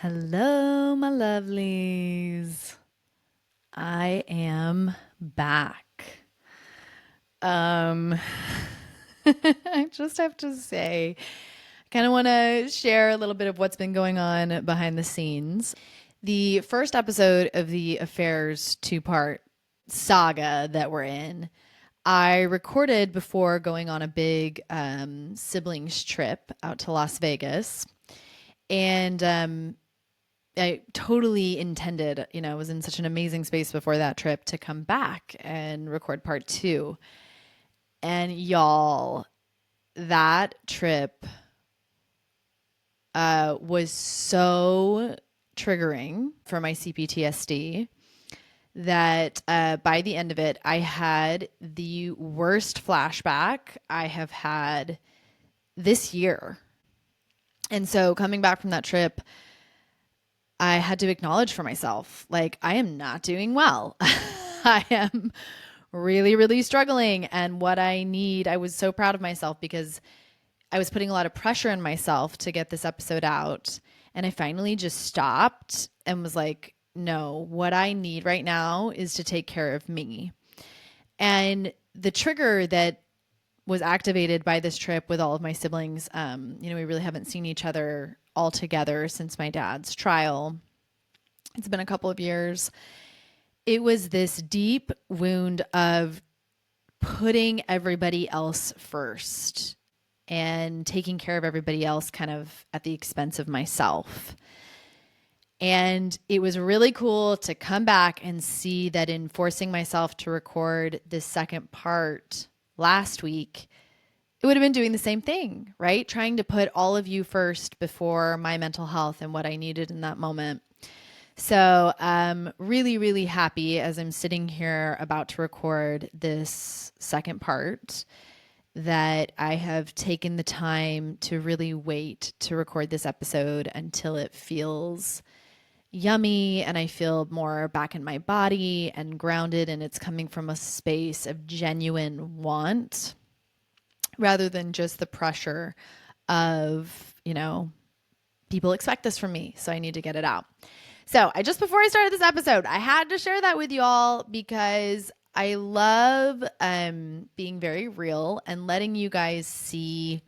Hello, my lovelies. I am back. Um, I just have to say, I kind of want to share a little bit of what's been going on behind the scenes. The first episode of the Affairs two-part saga that we're in, I recorded before going on a big siblings trip out to Las Vegas. And I totally intended, I was in such an amazing space before that trip to come back and record part two. And y'all, that trip was so triggering for my CPTSD that by the end of it, I had the worst flashback I have had this year. And so coming back from that trip, I had to acknowledge for myself, like, I am not doing well. I am really, really struggling. And what I need, I was so proud of myself because I was putting a lot of pressure on myself to get this episode out. And I finally just stopped and was like, no, what I need right now is to take care of me. And the trigger that was activated by this trip with all of my siblings, we really haven't seen each other all together since my dad's trial. It's been a couple of years. It was this deep wound of putting everybody else first and taking care of everybody else kind of at the expense of myself. And it was really cool to come back and see that in forcing myself to record this second part last week, it would have been doing the same thing, right? Trying to put all of you first before my mental health and what I needed in that moment. So I'm really, really happy as I'm sitting here about to record this second part that I have taken the time to really wait to record this episode until it feels yummy and I feel more back in my body and grounded, and it's coming from a space of genuine want rather than just the pressure of, people expect this from me, so I need to get it out. So before I started this episode, I had to share that with you all because I love being very real and letting you guys see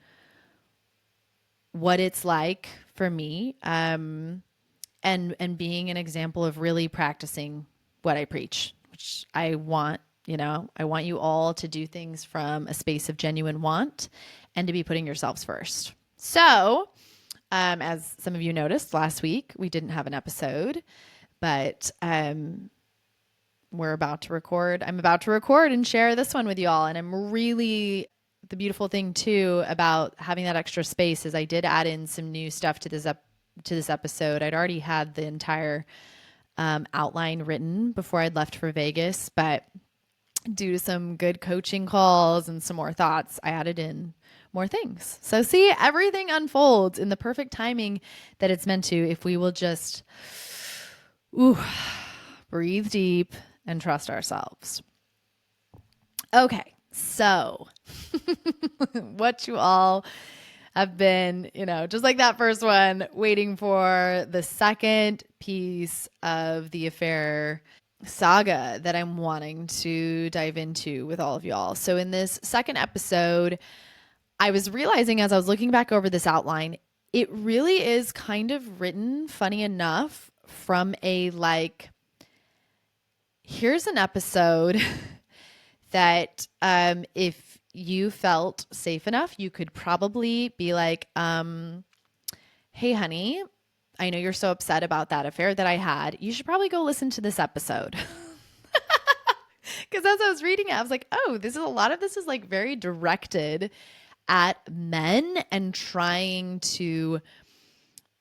what it's like for me, and being an example of really practicing what I preach, which I want. I want you all to do things from a space of genuine want and to be putting yourselves first. So, as some of you noticed last week, we didn't have an episode, but we're about to record. I'm about to record and share this one with you all. And the beautiful thing too about having that extra space is I did add in some new stuff to this episode. I'd already had the entire outline written before I'd left for Vegas, but due to some good coaching calls and some more thoughts, I added in more things. So see, everything unfolds in the perfect timing that it's meant to if we will just breathe deep and trust ourselves. Okay, so what you all have been, just like that first one, waiting for the second piece of the affair saga that I'm wanting to dive into with all of y'all. So in this second episode, I was realizing as I was looking back over this outline, it really is kind of written, funny enough, from a here's an episode that if you felt safe enough, you could probably be like, hey, honey, I know you're so upset about that affair that I had. You should probably go listen to this episode. Because as I was reading it, I was like, oh, a lot of this is very directed at men and trying to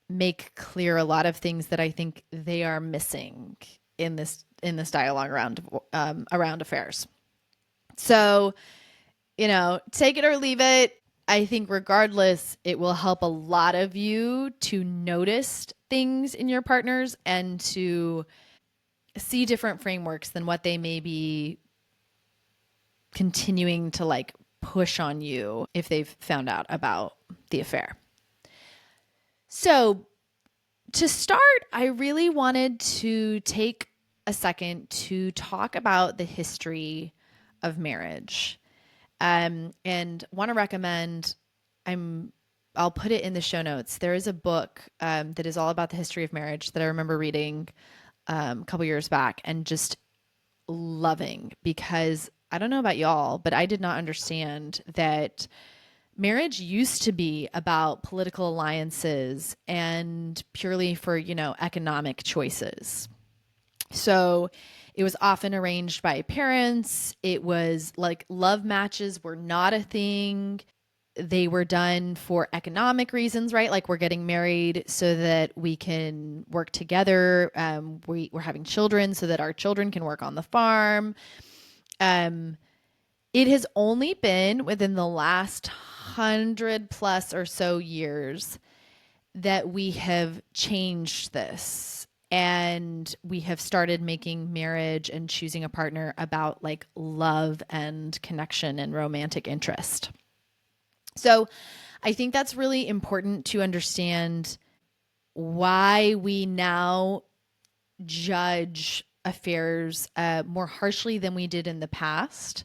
make clear a lot of things that I think they are missing in this dialogue around affairs. So, take it or leave it. I think regardless, it will help a lot of you to notice things in your partners and to see different frameworks than what they may be continuing to push on you if they've found out about the affair. So To start, I really wanted to take a second to talk about the history of marriage. And want to recommend, I'll put it in the show notes. There is a book that is all about the history of marriage that I remember reading a couple years back and just loving, because I don't know about y'all, but I did not understand that marriage used to be about political alliances and purely for, economic choices. So it was often arranged by parents. It was like love matches were not a thing. They were done for economic reasons, right? Like we're getting married so that we can work together. We're having children so that our children can work on the farm. It has only been within the last 100 plus or so years that we have changed this, and we have started making marriage and choosing a partner about like love and connection and romantic interest. So I think that's really important to understand why we now judge affairs more harshly than we did in the past,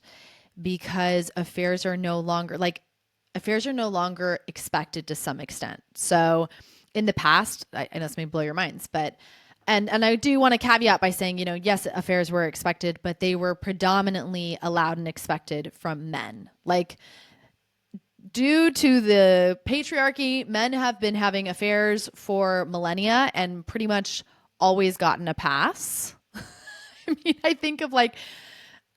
because affairs are no longer expected to some extent. So in the past, I know this may blow your minds, but and I do want to caveat by saying, yes, affairs were expected, but they were predominantly allowed and expected from men. Like, due to the patriarchy, men have been having affairs for millennia and pretty much always gotten a pass. I mean, I think of like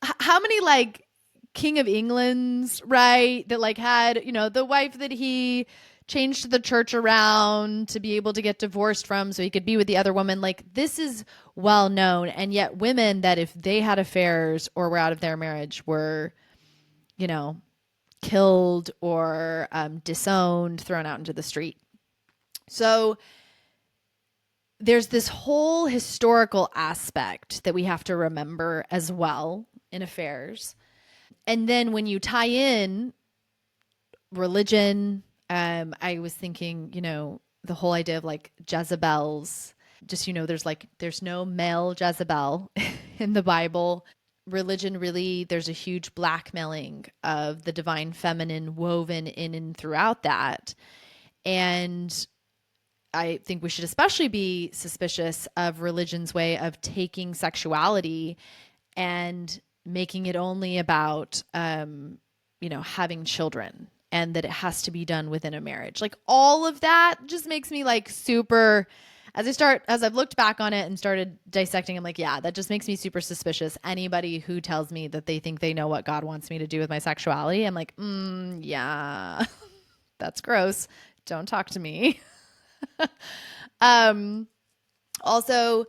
how many like King of England's, right, that like had, the wife that he changed the church around to be able to get divorced from so he could be with the other woman. Like, this is well known. And yet women that if they had affairs or were out of their marriage were, killed or disowned, thrown out into the street. So there's this whole historical aspect that we have to remember as well in affairs. And then when you tie in religion, I was thinking, the whole idea of like Jezebels, just, there's no male Jezebel in the Bible. Religion, really, there's a huge blackmailing of the divine feminine woven in and throughout that. And I think we should especially be suspicious of religion's way of taking sexuality and making it only about, having children, and that it has to be done within a marriage. Like, all of that just makes me like super, as I've looked back on it and started dissecting, I'm like, yeah, that just makes me super suspicious. Anybody who tells me that they think they know what God wants me to do with my sexuality, I'm like, yeah, that's gross. Don't talk to me. Also,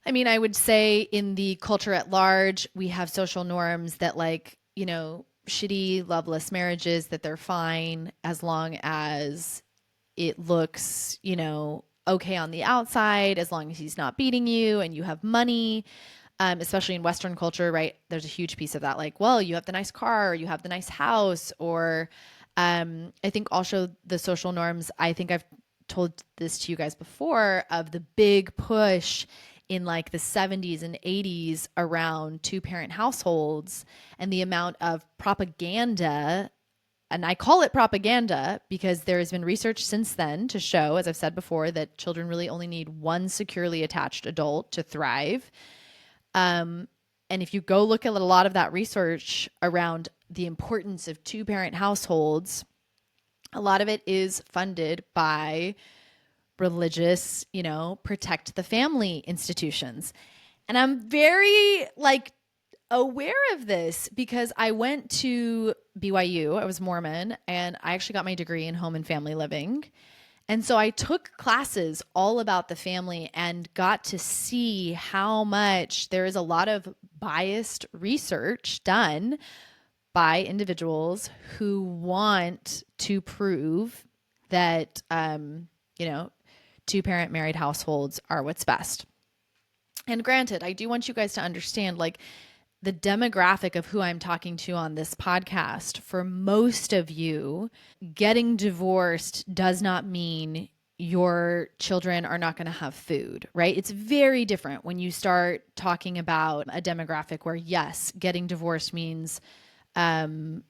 I mean, I would say in the culture at large, we have social norms that like, shitty, loveless marriages, that they're fine as long as it looks, okay on the outside, as long as he's not beating you and you have money. Especially in Western culture, right? There's a huge piece of that. Like, well, you have the nice car, or you have the nice house, or I think also the social norms, I think I've told this to you guys before, of the big push in like the 70s and 80s around two-parent households, and the amount of propaganda. And I call it propaganda because there has been research since then to show, as I've said before, that children really only need one securely attached adult to thrive. And if you go look at a lot of that research around the importance of two-parent households, a lot of it is funded by religious, protect the family institutions. And I'm very like aware of this because I went to BYU. I was Mormon, and I actually got my degree in home and family living. And so I took classes all about the family and got to see how much there is a lot of biased research done by individuals who want to prove that, two-parent married households are what's best. And granted, I do want you guys to understand, like, the demographic of who I'm talking to on this podcast. For most of you, getting divorced does not mean your children are not going to have food, right? It's very different when you start talking about a demographic where, yes, getting divorced means your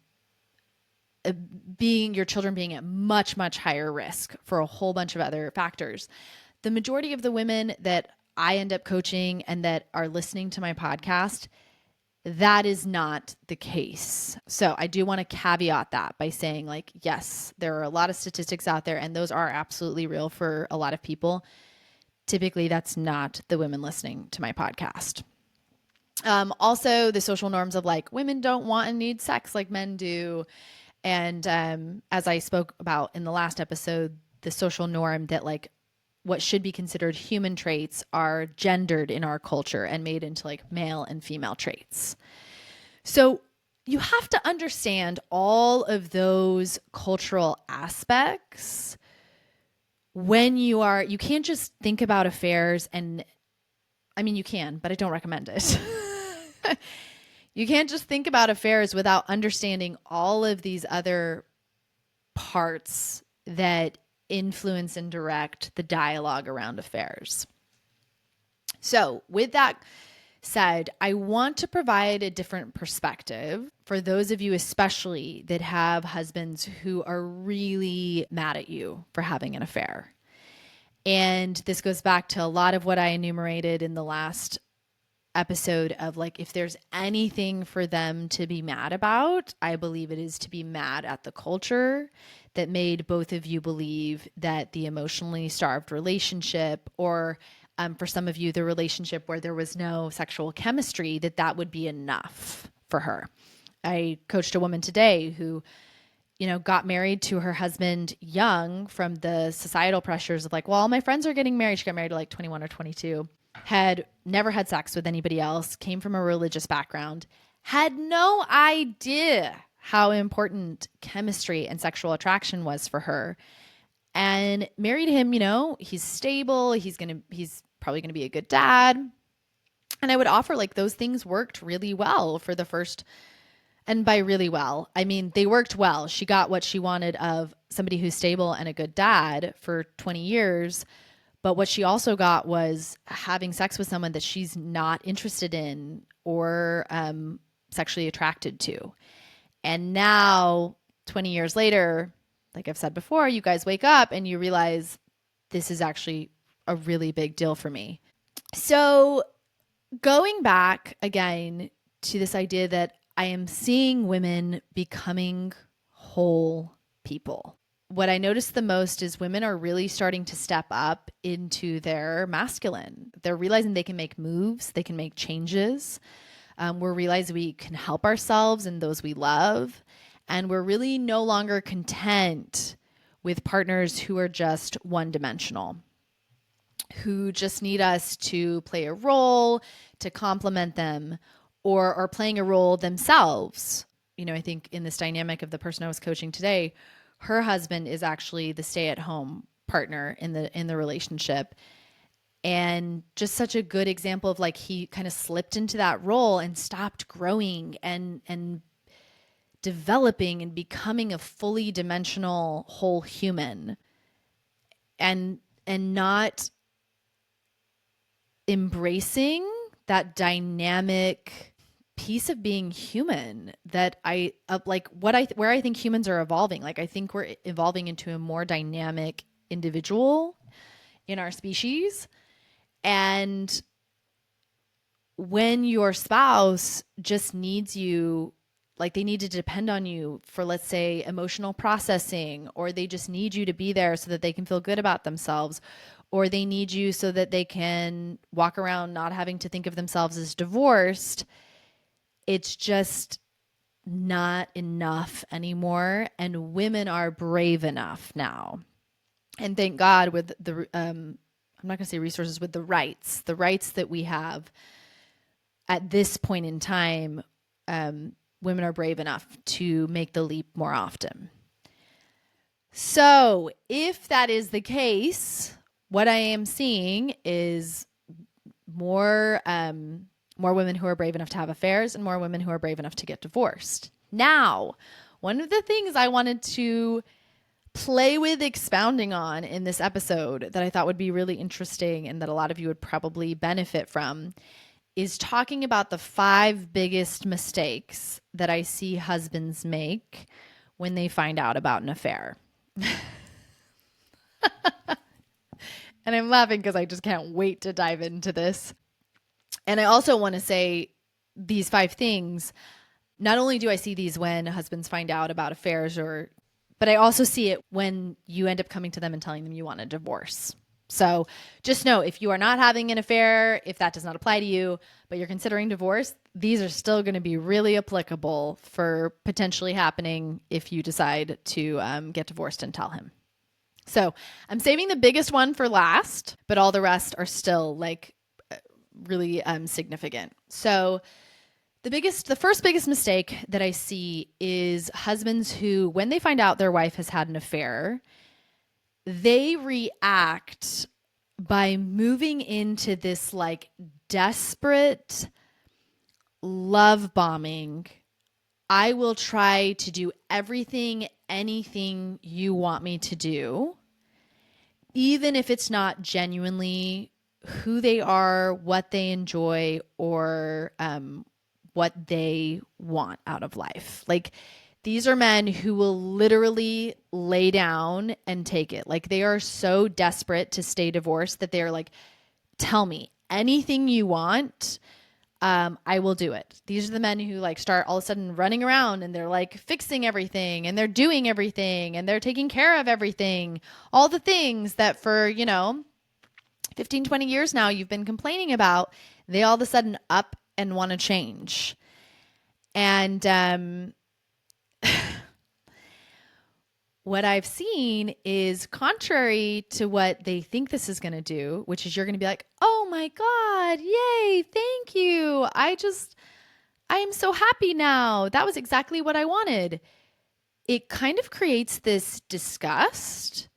children being at much, much higher risk for a whole bunch of other factors. The majority of the women that I end up coaching and that are listening to my podcast, that is not the case. So I do want to caveat that by saying, like, yes, there are a lot of statistics out there and those are absolutely real for a lot of people. Typically, that's not the women listening to my podcast. Also, the social norms of like women don't want and need sex like men do. And as I spoke about in the last episode, the social norm that like what should be considered human traits are gendered in our culture and made into like male and female traits. So you have to understand all of those cultural aspects when you can't just think about affairs and, I mean, you can, but I don't recommend it. You can't just think about affairs without understanding all of these other parts that influence and direct the dialogue around affairs. So with that said, I want to provide a different perspective for those of you especially that have husbands who are really mad at you for having an affair. And this goes back to a lot of what I enumerated in the last episode of like, if there's anything for them to be mad about, I believe it is to be mad at the culture that made both of you believe that the emotionally starved relationship, or for some of you, the relationship where there was no sexual chemistry, that would be enough for her. I coached a woman today who, got married to her husband young from the societal pressures of like, well, all my friends are getting married. She got married at like 21 or 22. Had never had sex with anybody else, came from a religious background, had no idea how important chemistry and sexual attraction was for her, and married him. He's stable. He's probably going to be a good dad. And I would offer like those things worked really well for the first, and by really well, I mean, they worked well. She got what she wanted of somebody who's stable and a good dad for 20 years. But what she also got was having sex with someone that she's not interested in or sexually attracted to. And now, 20 years later, like I've said before, you guys wake up and you realize this is actually a really big deal for me. So going back again to this idea that I am seeing women becoming whole people. What I notice the most is women are really starting to step up into their masculine. They're realizing they can make moves, they can make changes. We're realizing we can help ourselves and those we love. And we're really no longer content with partners who are just one-dimensional, who just need us to play a role, to complement them, or are playing a role themselves. I think in this dynamic of the person I was coaching today, her husband is actually the stay-at-home partner in the relationship. And just such a good example of like he kind of slipped into that role and stopped growing and developing and becoming a fully dimensional whole human, and not embracing that dynamic piece of being human that where I think humans are evolving. Like I think we're evolving into a more dynamic individual in our species. And when your spouse just needs you, like they need to depend on you for, let's say, emotional processing, or they just need you to be there so that they can feel good about themselves, or they need you so that they can walk around not having to think of themselves as divorced, it's just not enough anymore. And women are brave enough now. And thank God with the, I'm not going to say resources, with the rights that we have at this point in time, women are brave enough to make the leap more often. So if that is the case, what I am seeing is more women who are brave enough to have affairs and more women who are brave enough to get divorced. Now, one of the things I wanted to play with expounding on in this episode that I thought would be really interesting and that a lot of you would probably benefit from is talking about the 5 biggest mistakes that I see husbands make when they find out about an affair. And I'm laughing because I just can't wait to dive into this. And I also want to say these 5 things, not only do I see these when husbands find out about affairs but I also see it when you end up coming to them and telling them you want a divorce. So just know, if you are not having an affair, if that does not apply to you, but you're considering divorce, these are still going to be really applicable for potentially happening if you decide to get divorced and tell him. So I'm saving the biggest one for last, but all the rest are still like really significant. So the first biggest mistake that I see is husbands who, when they find out their wife has had an affair, they react by moving into this like desperate love bombing. I will try to do everything, anything you want me to do, even if it's not genuinely who they are, what they enjoy, or what they want out of life. Like, these are men who will literally lay down and take it. Like, they are so desperate to stay divorced that they're like, tell me anything you want. I will do it. These are the men who like start all of a sudden running around and they're like fixing everything and they're doing everything and they're taking care of everything. All the things that for, 15, 20 years now you've been complaining about, they all of a sudden up and want to change. And what I've seen is contrary to what they think this is going to do, which is you're going to be like, oh my God, yay, thank you. I am so happy now. That was exactly what I wanted. It kind of creates this disgust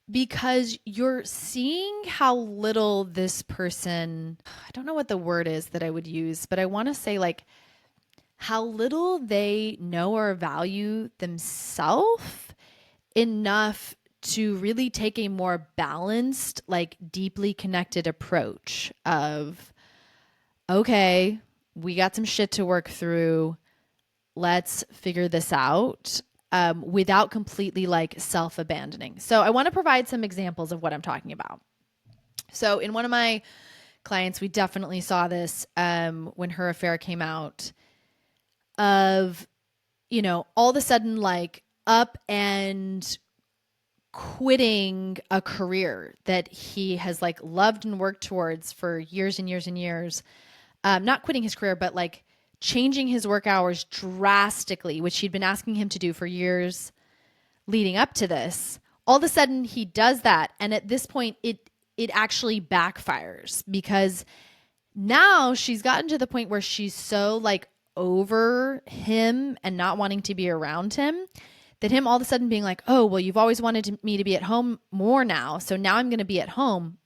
because you're seeing how little this person, I don't know what the word is that I would use, but I want to say like how little they know or value themselves enough to really take a more balanced, like deeply connected approach of, okay, we got some shit to work through. Let's figure this out without completely like self-abandoning. So I want to provide some examples of what I'm talking about. So in one of my clients, we definitely saw this when her affair came out of, all of a sudden like up and quitting a career that he has like loved and worked towards for years and years and years. Not quitting his career, but like changing his work hours drastically, which he'd been asking him to do for years leading up to this. All of a sudden he does that. And at this point, it actually backfires because now she's gotten to the point where she's so like over him and not wanting to be around him that him all of a sudden being like, oh, well, you've always wanted me to be at home more now, so now I'm going to be at home,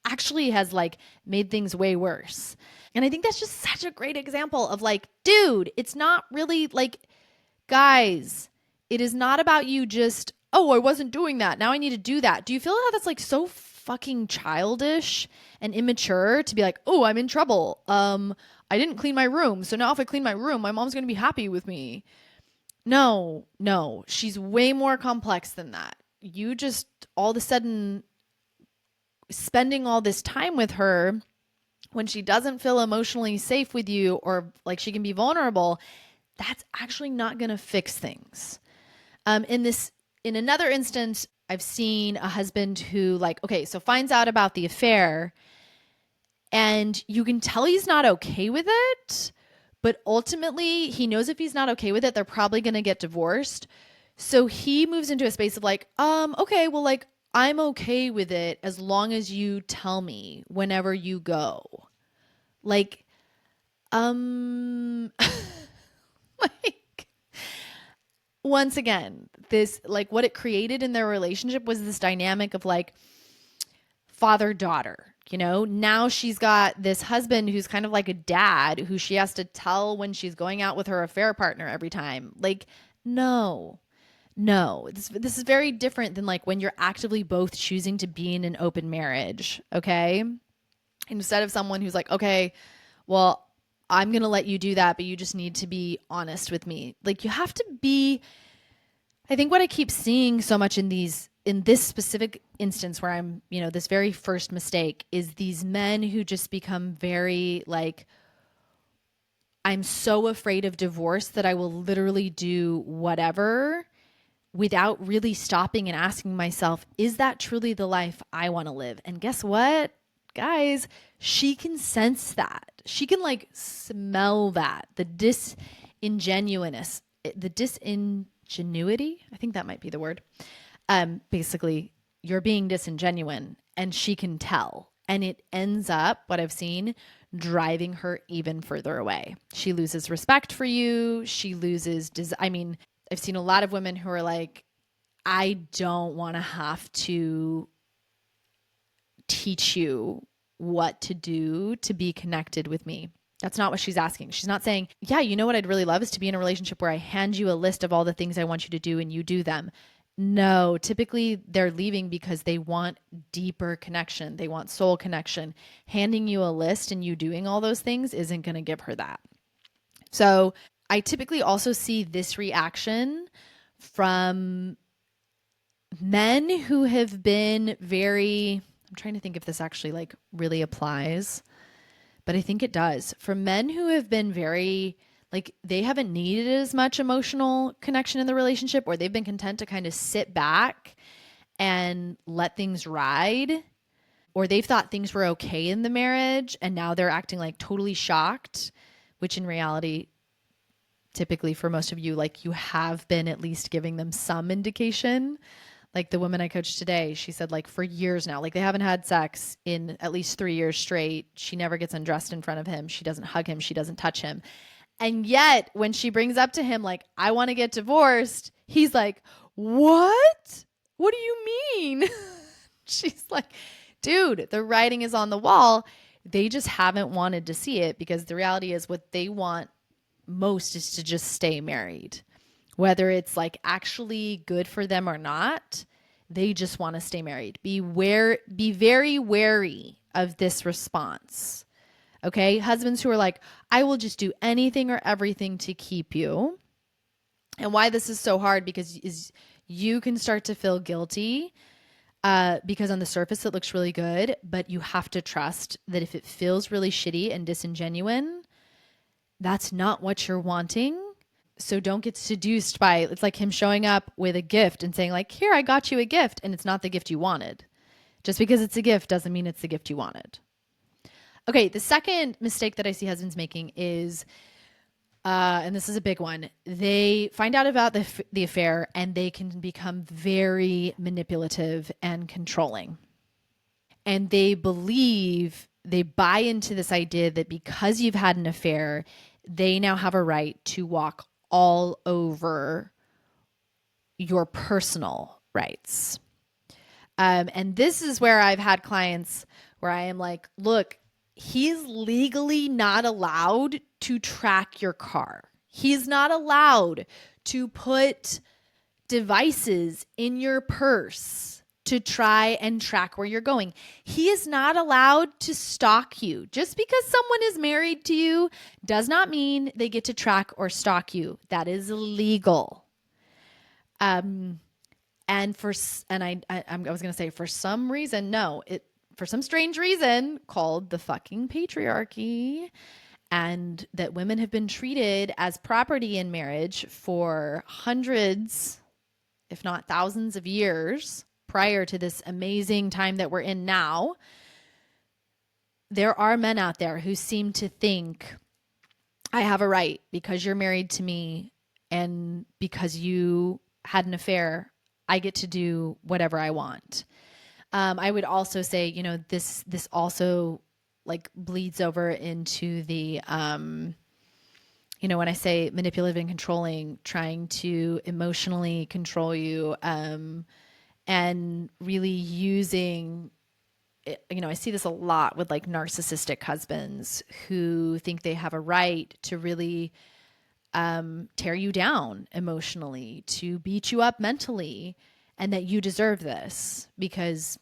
actually has like made things way worse. And I think that's just such a great example of like, dude, it's not really like, guys, it is not about you just, oh, I wasn't doing that, now I need to do that. Do you feel how that's like so fucking childish and immature to be like, oh, I'm in trouble. I didn't clean my room, so now if I clean my room, my mom's going to be happy with me. No, she's way more complex than that. You just all of a sudden spending all this time with her when she doesn't feel emotionally safe with you or like she can be vulnerable, that's actually not going to fix things. In another instance, I've seen a husband who like, okay, so finds out about the affair and you can tell he's not okay with it. But ultimately, he knows if he's not okay with it, they're probably going to get divorced. So he moves into a space of like, okay, well, like, I'm okay with it as long as you tell me whenever you go. Like, like, once again, this, like, what it created in their relationship was this dynamic of like father-daughter. Now she's got this husband who's kind of like a dad who she has to tell when she's going out with her affair partner every time. Like, no, No, this is very different than like when you're actively both choosing to be in an open marriage. Okay. Instead of someone who's like, okay, well, I'm going to let you do that, but you just need to be honest with me. Like you have to be, I think what I keep seeing so much in this specific instance where I'm, this very first mistake is these men who just become very like, I'm so afraid of divorce that I will literally do whatever without really stopping and asking myself, is that truly the life I want to live? And guess what, guys? She can sense that. She can like smell that. The disingenuity. I think that might be the word. Basically, you're being disingenuine and she can tell. And it ends up, what I've seen, driving her even further away. She loses respect for you. She loses, I've seen a lot of women who are like, I don't want to have to teach you what to do to be connected with me. That's not what she's asking. She's not saying, yeah, you know what I'd really love is to be in a relationship where I hand you a list of all the things I want you to do and you do them. No, typically they're leaving because they want deeper connection. They want soul connection. Handing you a list and you doing all those things isn't going to give her that. So I typically also see this reaction from men who have been I'm trying to think if this actually like really applies, but I think it does. For men who have been very like they haven't needed as much emotional connection in the relationship, or they've been content to kind of sit back and let things ride, or they've thought things were okay in the marriage and now they're acting like totally shocked, which in reality, typically for most of you, like you have been at least giving them some indication. Like the woman I coached today, she said like for years now, like they haven't had sex in at least 3 years straight. She never gets undressed in front of him. She doesn't hug him. She doesn't touch him. And yet when she brings up to him, like, I want to get divorced, he's like, what? What do you mean? She's like, dude, the writing is on the wall. They just haven't wanted to see it because the reality is what they want most is to just stay married. Whether it's like actually good for them or not, they just want to stay married. Be very wary of this response. Okay? Husbands who are like, I will just do anything or everything to keep you. And why this is so hard because you can start to feel guilty because on the surface it looks really good, but you have to trust that if it feels really shitty and disingenuine, that's not what you're wanting. So don't get seduced by, it's like him showing up with a gift and saying like, here, I got you a gift. And it's not the gift you wanted. Just because it's a gift doesn't mean it's the gift you wanted. Okay. The second mistake that I see husbands making is, and this is a big one. They find out about the affair and they can become very manipulative and controlling. And they buy into this idea that because you've had an affair, they now have a right to walk all over your personal rights. And this is where I've had clients where I am like, look, he's legally not allowed to track your car. He's not allowed to put devices in your purse to try and track where you're going. He is not allowed to stalk you. Just because someone is married to you does not mean they get to track or stalk you. That is illegal. I was going to say for some reason, for some strange reason called the fucking patriarchy, and that women have been treated as property in marriage for hundreds, if not thousands of years prior to this amazing time that we're in now. There are men out there who seem to think I have a right because you're married to me and because you had an affair, I get to do whatever I want. I would also say, this also like bleeds over into the, when I say manipulative and controlling, trying to emotionally control you, and really using, I see this a lot with like narcissistic husbands who think they have a right to really tear you down emotionally, to beat you up mentally, and that you deserve this because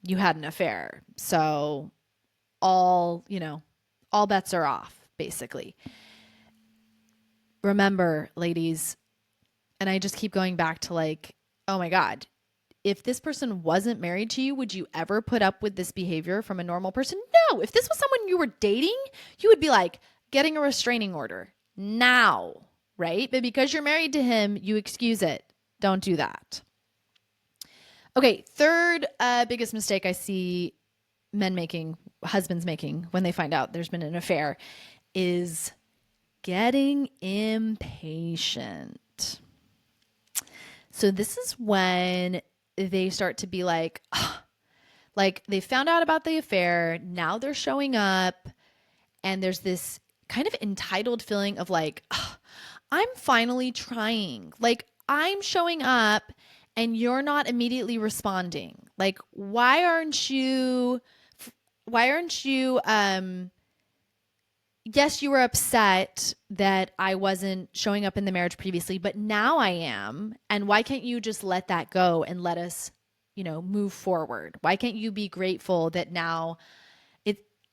you had an affair. So all bets are off, basically. Remember, ladies, and I just keep going back to like, oh my God, if this person wasn't married to you, would you ever put up with this behavior from a normal person? No. If this was someone you were dating, you would be like getting a restraining order now, right? But because you're married to him, you excuse it. Don't do that. Okay, third biggest mistake I see men making, husbands making when they find out there's been an affair is getting impatient. So this is when they start to be like, oh, like they found out about the affair, now they're showing up, and there's this kind of entitled feeling of like, oh, I'm finally trying. Like I'm showing up and you're not immediately responding. Like why aren't you yes, you were upset that I wasn't showing up in the marriage previously, but now I am. And why can't you just let that go and let us, move forward? Why can't you be grateful that now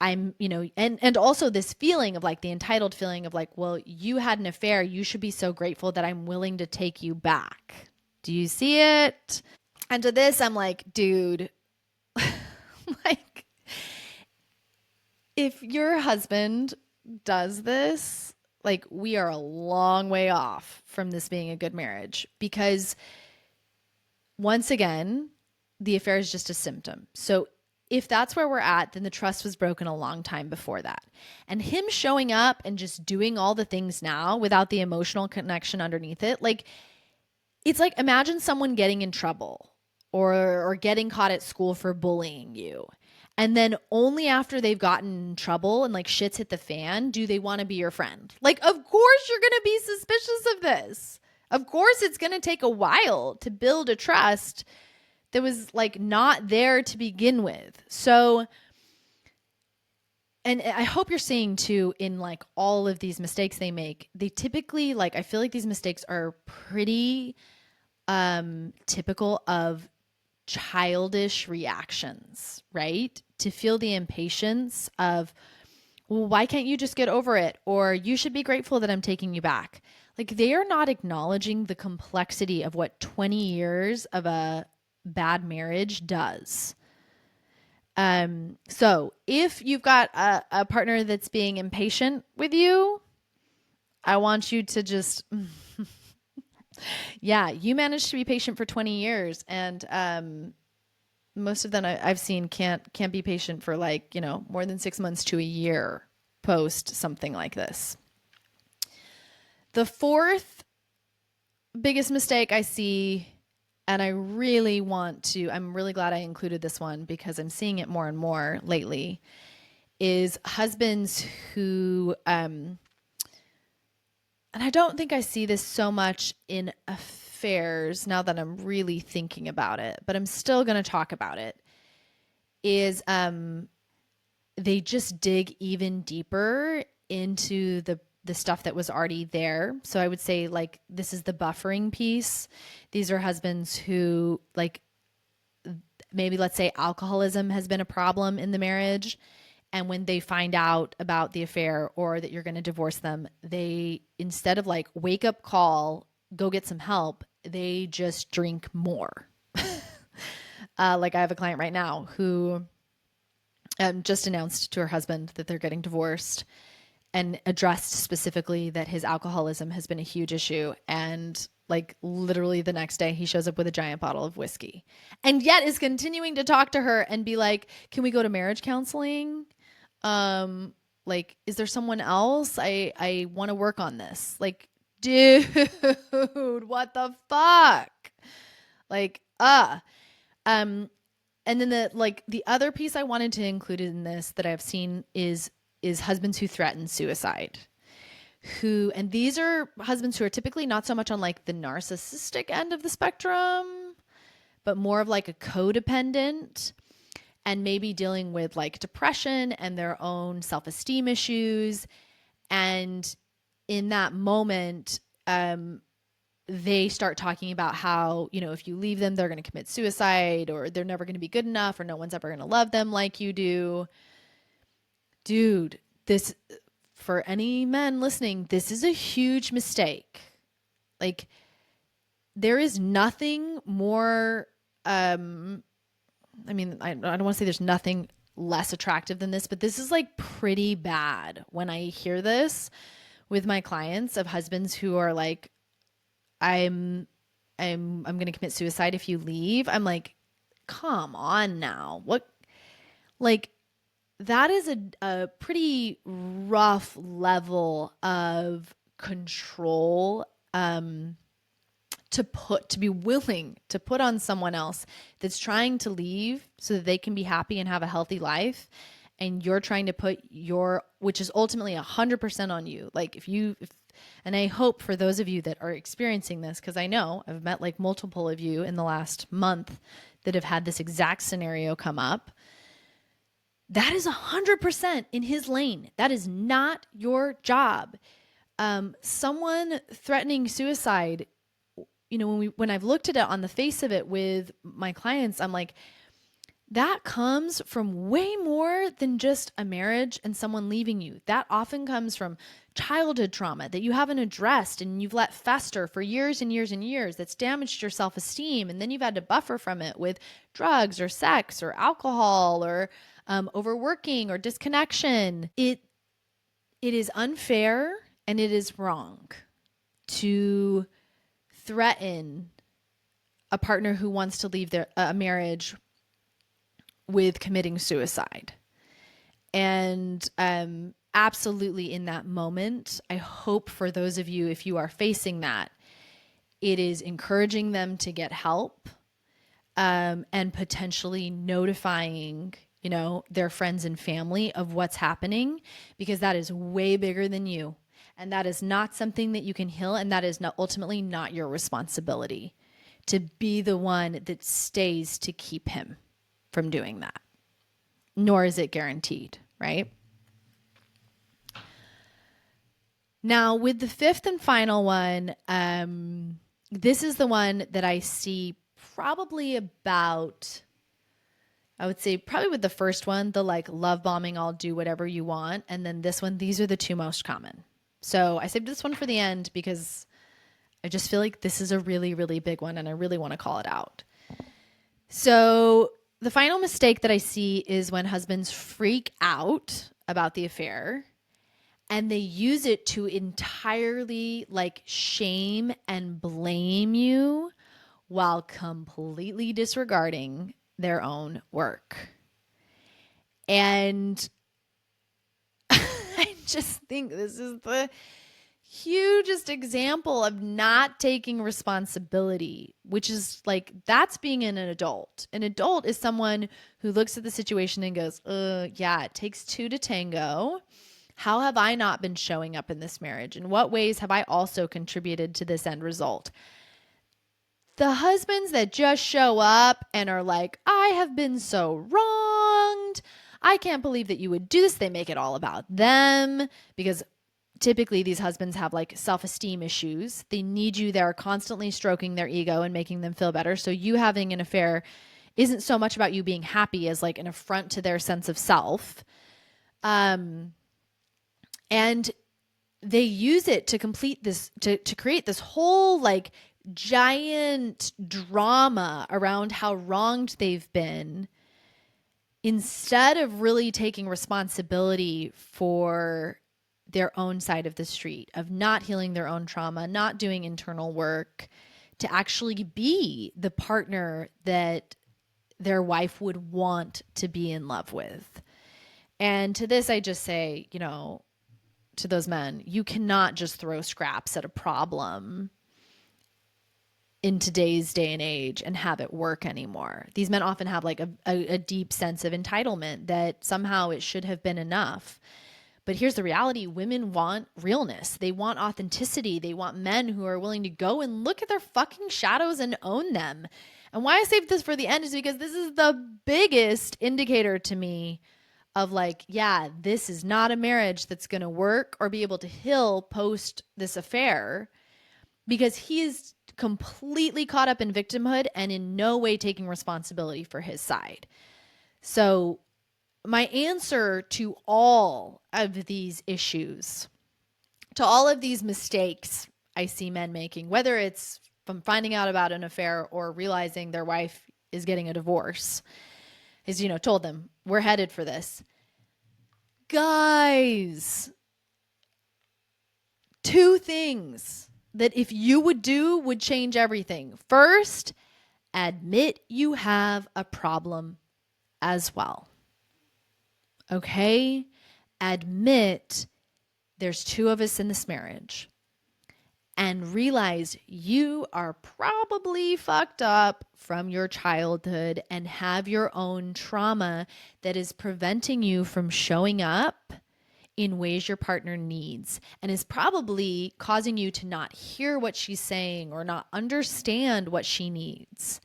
and also this feeling of like the entitled feeling of like, well, you had an affair. You should be so grateful that I'm willing to take you back. Do you see it? And to this, I'm like, dude, like if your husband does this, like we are a long way off from this being a good marriage because once again, the affair is just a symptom. So if that's where we're at, then the trust was broken a long time before that. And him showing up and just doing all the things now without the emotional connection underneath it, like it's like imagine someone getting in trouble or getting caught at school for bullying you. And then only after they've gotten in trouble and like shit's hit the fan, do they want to be your friend? Like, of course you're going to be suspicious of this. Of course it's going to take a while to build a trust that was like not there to begin with. So, and I hope you're seeing too in like all of these mistakes they make, they typically like, I feel like these mistakes are pretty typical of childish reactions, right? To feel the impatience of, well, why can't you just get over it? Or you should be grateful that I'm taking you back. Like they are not acknowledging the complexity of what 20 years of a bad marriage does. So if you've got a partner that's being impatient with you, I want you to just, yeah, you managed to be patient for 20 years and, most of them I've seen can't be patient for like, more than 6 months to a year post something like this. The fourth biggest mistake I see, and I'm really glad I included this one because I'm seeing it more and more lately, is husbands who, and I don't think I see this so much in affairs now that I'm really thinking about it, but I'm still going to talk about it, is they just dig even deeper into the stuff that was already there. So I would say like this is the buffering piece. These are husbands who like maybe let's say alcoholism has been a problem in the marriage. And when they find out about the affair or that you're going to divorce them, they, instead of like wake up call, go get some help, they just drink more. Like I have a client right now who just announced to her husband that they're getting divorced and addressed specifically that his alcoholism has been a huge issue. And like literally the next day he shows up with a giant bottle of whiskey and yet is continuing to talk to her and be like, can we go to marriage counseling? Like, is there someone else? I want to work on this. Like, dude, what the fuck? Like, and then the other piece I wanted to include in this that I've seen is husbands who threaten suicide. And these are husbands who are typically not so much on like the narcissistic end of the spectrum, but more of like a codependent and maybe dealing with like depression and their own self-esteem issues. And in that moment, they start talking about how, if you leave them, they're going to commit suicide, or they're never going to be good enough, or no one's ever going to love them like you do. Dude, this, for any men listening, this is a huge mistake. Like, there is nothing more, I don't want to say there's nothing less attractive than this, but this is like pretty bad when I hear this with my clients of husbands who are like, I'm going to commit suicide if you leave. I'm like, come on now. What? Like, that is a pretty rough level of control, to be willing to put on someone else that's trying to leave so that they can be happy and have a healthy life. And you're trying to put which is ultimately 100% on you. Like and I hope for those of you that are experiencing this, because I know I've met like multiple of you in the last month that have had this exact scenario come up. That is 100% in his lane. That is not your job. Someone threatening suicide, when I've looked at it on the face of it with my clients, I'm like, that comes from way more than just a marriage and someone leaving you. That often comes from childhood trauma that you haven't addressed and you've let fester for years and years and years. That's damaged your self-esteem. And then you've had to buffer from it with drugs or sex or alcohol or overworking or disconnection. It is unfair and it is wrong to threaten a partner who wants to leave a marriage with committing suicide. And absolutely in that moment, I hope for those of you, if you are facing that, it is encouraging them to get help, and potentially notifying, their friends and family of what's happening, because that is way bigger than you. And that is not something that you can heal. And that is ultimately not your responsibility to be the one that stays to keep him from doing that, nor is it guaranteed, right? Now, with the fifth and final one, this is the one that I see probably about, I would say probably with the first one, the like love bombing, I'll do whatever you want. And then this one, these are the two most common. So I saved this one for the end because I just feel like this is a really, really big one and I really want to call it out. So the final mistake that I see is when husbands freak out about the affair and they use it to entirely like shame and blame you while completely disregarding their own work. And I just think this is the hugest example of not taking responsibility, which is like, that's being an adult. An adult is someone who looks at the situation and goes, yeah, it takes two to tango. How have I not been showing up in this marriage? In what ways have I also contributed to this end result? The husbands that just show up and are like, I have been so wronged. I can't believe that you would do this. They make it all about them because typically these husbands have like self-esteem issues. They need you there constantly stroking their ego and making them feel better. So you having an affair isn't so much about you being happy as like an affront to their sense of self. And they use it to complete this, to create this whole like giant drama around how wronged they've been, instead of really taking responsibility for their own side of the street, of not healing their own trauma, not doing internal work to actually be the partner that their wife would want to be in love with. And to this, I just say, to those men, you cannot just throw scraps at a problem in today's day and age and have it work anymore. These men often have like a deep sense of entitlement that somehow it should have been enough. But here's the reality. Women want realness. They want authenticity. They want men who are willing to go and look at their fucking shadows and own them. And why I saved this for the end is because this is the biggest indicator to me of like, yeah, this is not a marriage that's going to work or be able to heal post this affair, because he is completely caught up in victimhood and in no way taking responsibility for his side. So my answer to all of these issues, to all of these mistakes I see men making, whether it's from finding out about an affair or realizing their wife is getting a divorce, is, told them, we're headed for this. Guys, 2 things that if you would do would change everything. First, admit you have a problem as well. Okay? Admit there's 2 of us in this marriage, and realize you are probably fucked up from your childhood and have your own trauma that is preventing you from showing up in ways your partner needs, and is probably causing you to not hear what she's saying or not understand what she needs.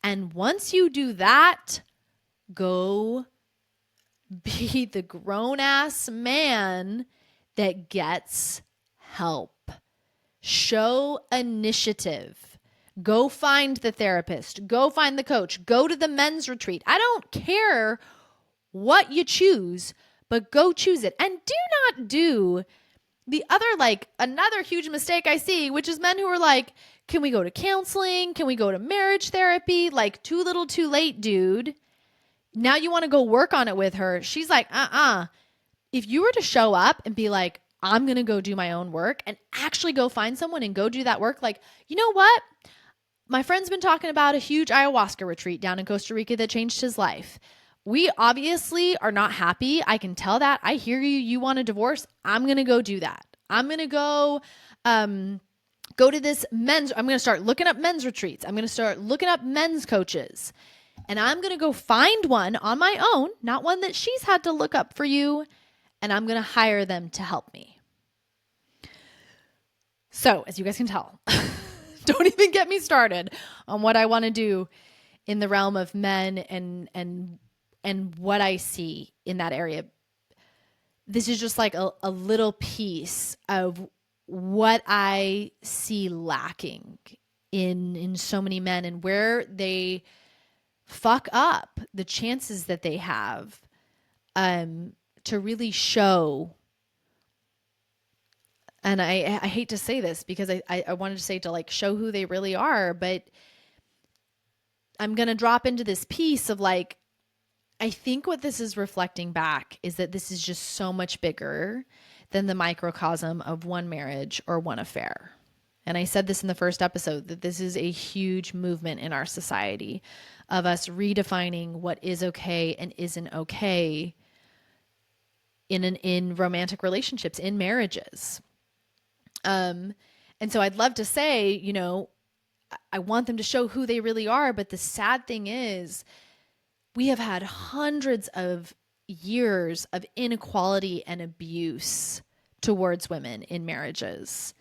And once you do that, go be the grown-ass man that gets help. Show initiative. Go find the therapist. Go find the coach. Go to the men's retreat. I don't care what you choose, but go choose it. And do not do the other, another huge mistake I see, which is men who are like, can we go to counseling? Can we go to marriage therapy? Like, too little, too late, dude. Now you want to go work on it with her. She's like, If you were to show up and be like, I'm going to go do my own work, and actually go find someone and go do that work. Like, you know what? My friend's been talking about a huge ayahuasca retreat down in Costa Rica that changed his life. We obviously are not happy. I can tell that. I hear you. You want a divorce. I'm going to go do that. I'm going to go to this I'm going to start looking up men's retreats. I'm going to start looking up men's coaches, and I'm going to go find one on my own, not one that she's had to look up for you. And I'm going to hire them to help me. So, as you guys can tell, don't even get me started on what I want to do in the realm of men and what I see in that area. This is just like a little piece of what I see lacking in so many men, and where they fuck up the chances that they have to really show. And I hate to say this, because I wanted to say to show who they really are, but I'm going to drop into this piece of I think what this is reflecting back is that this is just so much bigger than the microcosm of one marriage or one affair. And I said this in the first episode, that this is a huge movement in our society of us redefining what is okay and isn't okay in romantic relationships, in marriages. And so I'd love to say, I want them to show who they really are. But the sad thing is, we have had hundreds of years of inequality and abuse towards women in marriages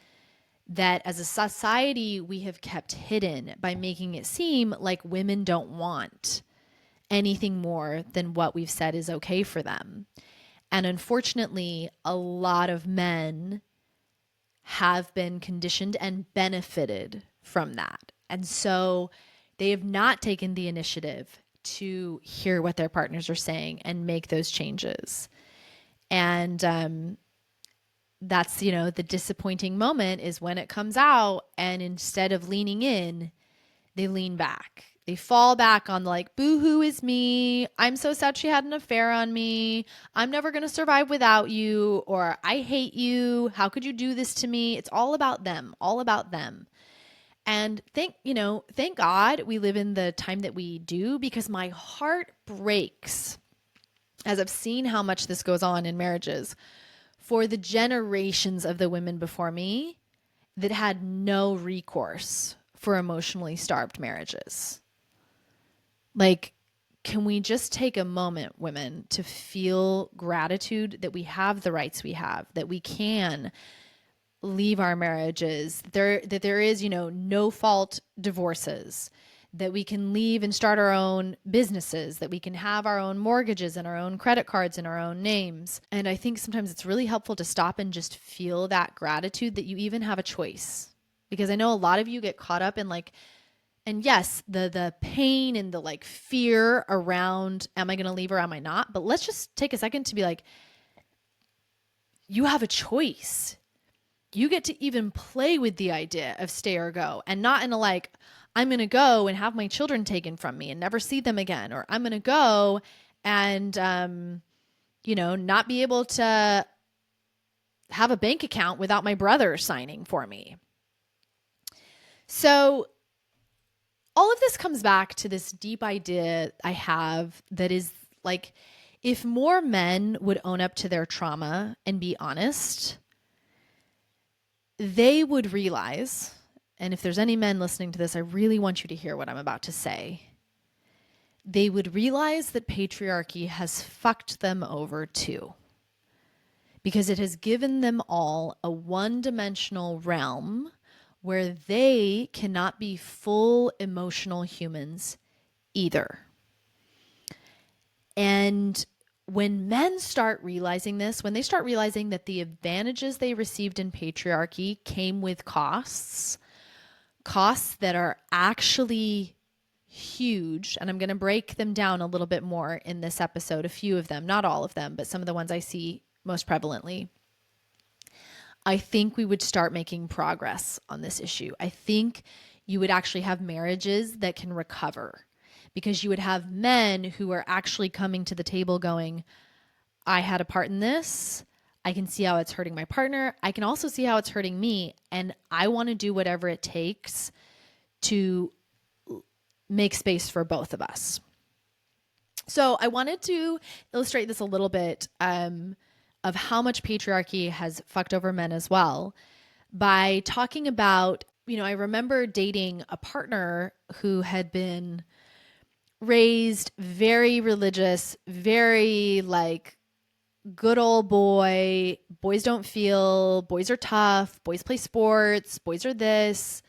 that as a society we have kept hidden by making it seem like women don't want anything more than what we've said is okay for them. And unfortunately, a lot of men have been conditioned and benefited from that. And so they have not taken the initiative to hear what their partners are saying and make those changes. And that's, the disappointing moment is when it comes out, and instead of leaning in, they lean back. They fall back on boo-hoo is me. I'm so sad she had an affair on me. I'm never going to survive without you. Or I hate you. How could you do this to me? It's all about them, all about them. And thank God we live in the time that we do, because my heart breaks as I've seen how much this goes on in marriages for the generations of the women before me that had no recourse for emotionally starved marriages. Can we just take a moment, women, to feel gratitude that we have the rights we have, that we can leave our marriages, that there is, no fault divorces, that we can leave and start our own businesses, that we can have our own mortgages and our own credit cards in our own names. And I think sometimes it's really helpful to stop and just feel that gratitude that you even have a choice. Because I know a lot of you get caught up in like, and yes, the pain and the like fear around, am I going to leave or am I not? But let's just take a second to be like, you have a choice. You get to even play with the idea of stay or go, and not in a like, I'm going to go and have my children taken from me and never see them again. Or I'm going to go and, not be able to have a bank account without my brother signing for me. So all of this comes back to this deep idea I have that is like, if more men would own up to their trauma and be honest, they would realize, and if there's any men listening to this, I really want you to hear what I'm about to say. They would realize that patriarchy has fucked them over too, because it has given them all a one-dimensional realm where they cannot be full emotional humans either. And when men start realizing this, when they start realizing that the advantages they received in patriarchy came with costs that are actually huge, and I'm going to break them down a little bit more in this episode, a few of them, not all of them, but some of the ones I see most prevalently, I think we would start making progress on this issue. I think you would actually have marriages that can recover, because you would have men who are actually coming to the table going, I had a part in this. I can see how it's hurting my partner. I can also see how it's hurting me. And I want to do whatever it takes to make space for both of us. So I wanted to illustrate this a little bit of how much patriarchy has fucked over men as well by talking about, I remember dating a partner who had been raised very religious, very like good old boy, boys don't feel, boys are tough, boys play sports, boys are this.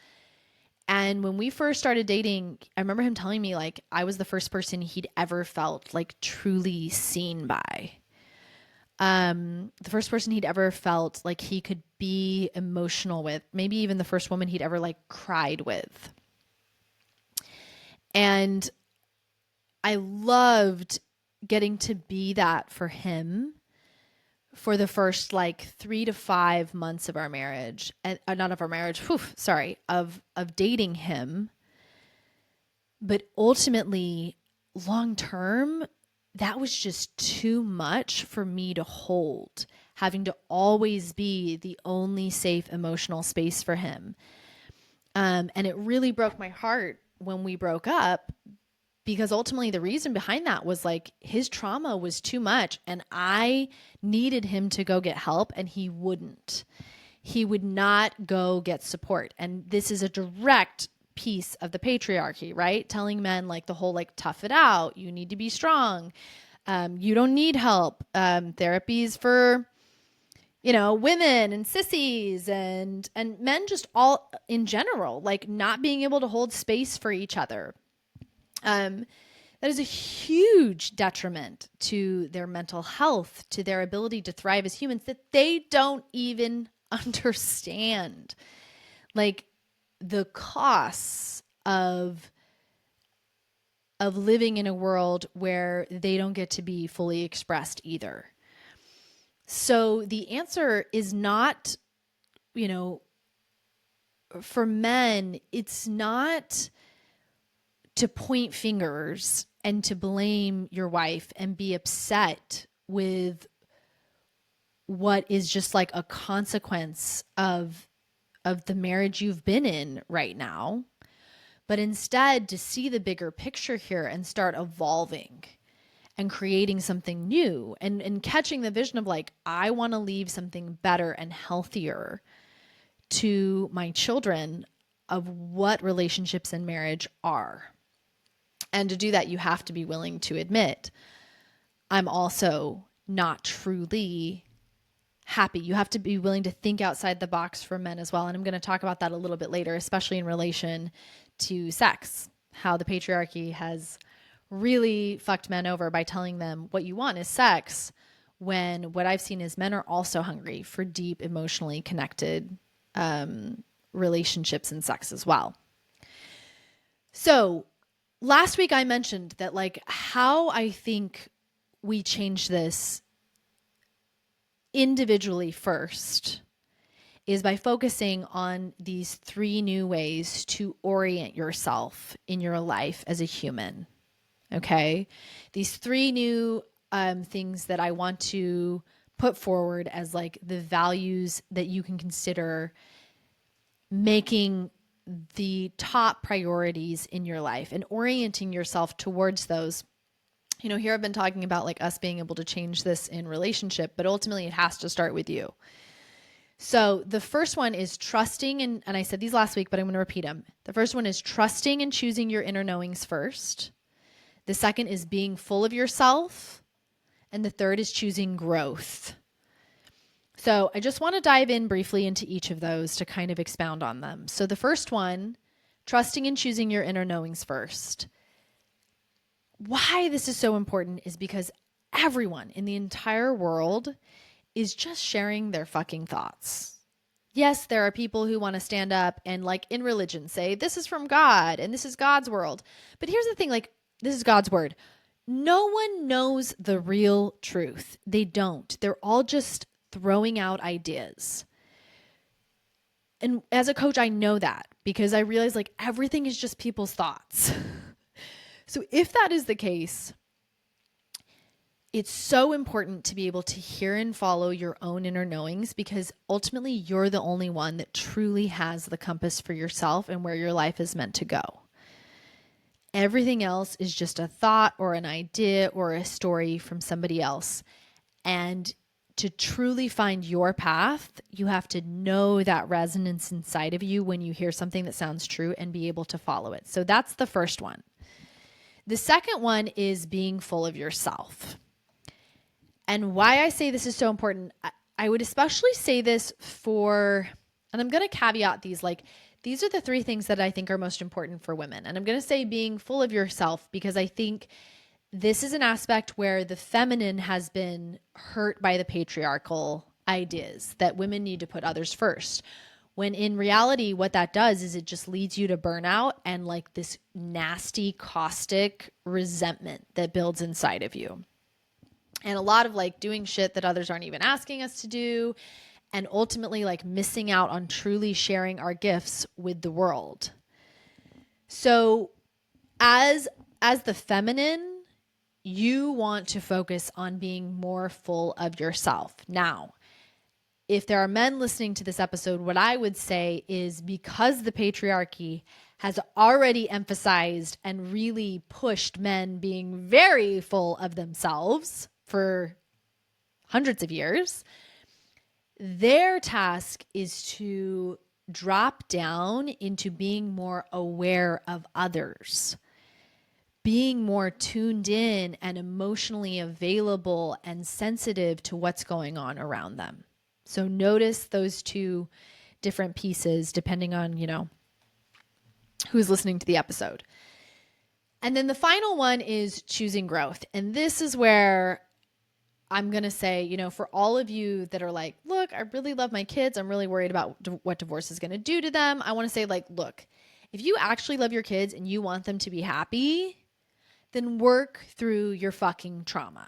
And when we first started dating, I remember him telling me like I was the first person he'd ever felt like truly seen by. The first person he'd ever felt like he could be emotional with, maybe even the first woman he'd ever like cried with. And I loved getting to be that for him for the first like 3 to 5 months of our marriage, and not of our marriage, of dating him. But ultimately, long term, that was just too much for me to hold, having to always be the only safe emotional space for him. And it really broke my heart when we broke up, because ultimately the reason behind that was like his trauma was too much and I needed him to go get help, and he wouldn't. He would not go get support. And this is a direct piece of the patriarchy, right? Telling men like the whole like tough it out, you need to be strong. You don't need help. Therapies for, women and sissies and men, just all in general, like not being able to hold space for each other. That is a huge detriment to their mental health, to their ability to thrive as humans, that they don't even understand. Like the costs of living in a world where they don't get to be fully expressed either. So the answer is not, for men, it's not to point fingers and to blame your wife and be upset with what is just like a consequence of the marriage you've been in right now, but instead to see the bigger picture here and start evolving and creating something new and catching the vision of like, I want to leave something better and healthier to my children of what relationships and marriage are. And to do that, you have to be willing to admit, I'm also not truly happy. You have to be willing to think outside the box for men as well. And I'm going to talk about that a little bit later, especially in relation to sex, how the patriarchy has really fucked men over by telling them what you want is sex, when what I've seen is men are also hungry for deep, emotionally connected relationships and sex as well. So last week I mentioned that like how I think we change this individually first is by focusing on these 3 new ways to orient yourself in your life as a human. Okay? These 3 new things that I want to put forward as like the values that you can consider making the top priorities in your life and orienting yourself towards those. You know, here I've been talking about like us being able to change this in relationship, but ultimately it has to start with you. So the first one is trusting, and I said these last week, but I'm going to repeat them. The first one is trusting and choosing your inner knowings first. The second is being full of yourself. And the third is choosing growth. So I just want to dive in briefly into each of those to kind of expound on them. So the first one, trusting and choosing your inner knowings first. Why this is so important is because everyone in the entire world is just sharing their fucking thoughts. Yes, there are people who want to stand up and like in religion say, this is from God and this is God's world. But here's the thing, like this is God's word. No one knows the real truth. They don't. They're all just throwing out ideas. And as a coach, I know that because I realize like everything is just people's thoughts. So if that is the case, it's so important to be able to hear and follow your own inner knowings because ultimately you're the only one that truly has the compass for yourself and where your life is meant to go. Everything else is just a thought or an idea or a story from somebody else. And to truly find your path, you have to know that resonance inside of you when you hear something that sounds true and be able to follow it. So that's the first one. The second one is being full of yourself. And why I say this is so important, I would especially say this for, and I'm going to caveat these, like, these are the 3 things that I think are most important for women. And I'm going to say being full of yourself because I think this is an aspect where the feminine has been hurt by the patriarchal ideas that women need to put others first. When in reality, what that does is it just leads you to burnout and like this nasty, caustic resentment that builds inside of you. And a lot of like doing shit that others aren't even asking us to do. And ultimately like missing out on truly sharing our gifts with the world. So as the feminine, you want to focus on being more full of yourself. Now, if there are men listening to this episode, what I would say is because the patriarchy has already emphasized and really pushed men being very full of themselves for hundreds of years, their task is to drop down into being more aware of others, being more tuned in and emotionally available and sensitive to what's going on around them. So notice those 2 different pieces depending on, you know, who's listening to the episode. And then the final one is choosing growth. And this is where I'm going to say, you know, for all of you that are like, look, I really love my kids. I'm really worried about what divorce is going to do to them. I want to say like, look, if you actually love your kids and you want them to be happy, then work through your fucking trauma.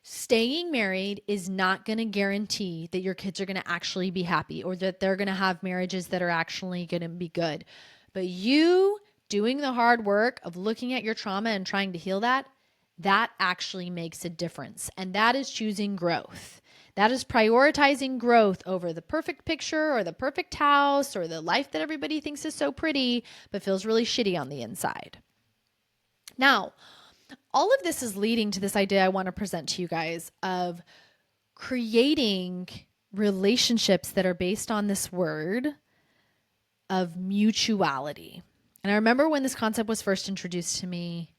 Staying married is not going to guarantee that your kids are going to actually be happy or that they're going to have marriages that are actually going to be good. But you doing the hard work of looking at your trauma and trying to heal that actually makes a difference. And that is choosing growth. That is prioritizing growth over the perfect picture or the perfect house or the life that everybody thinks is so pretty but feels really shitty on the inside. Now, all of this is leading to this idea I want to present to you guys of creating relationships that are based on this word of mutuality. And I remember when this concept was first introduced to me,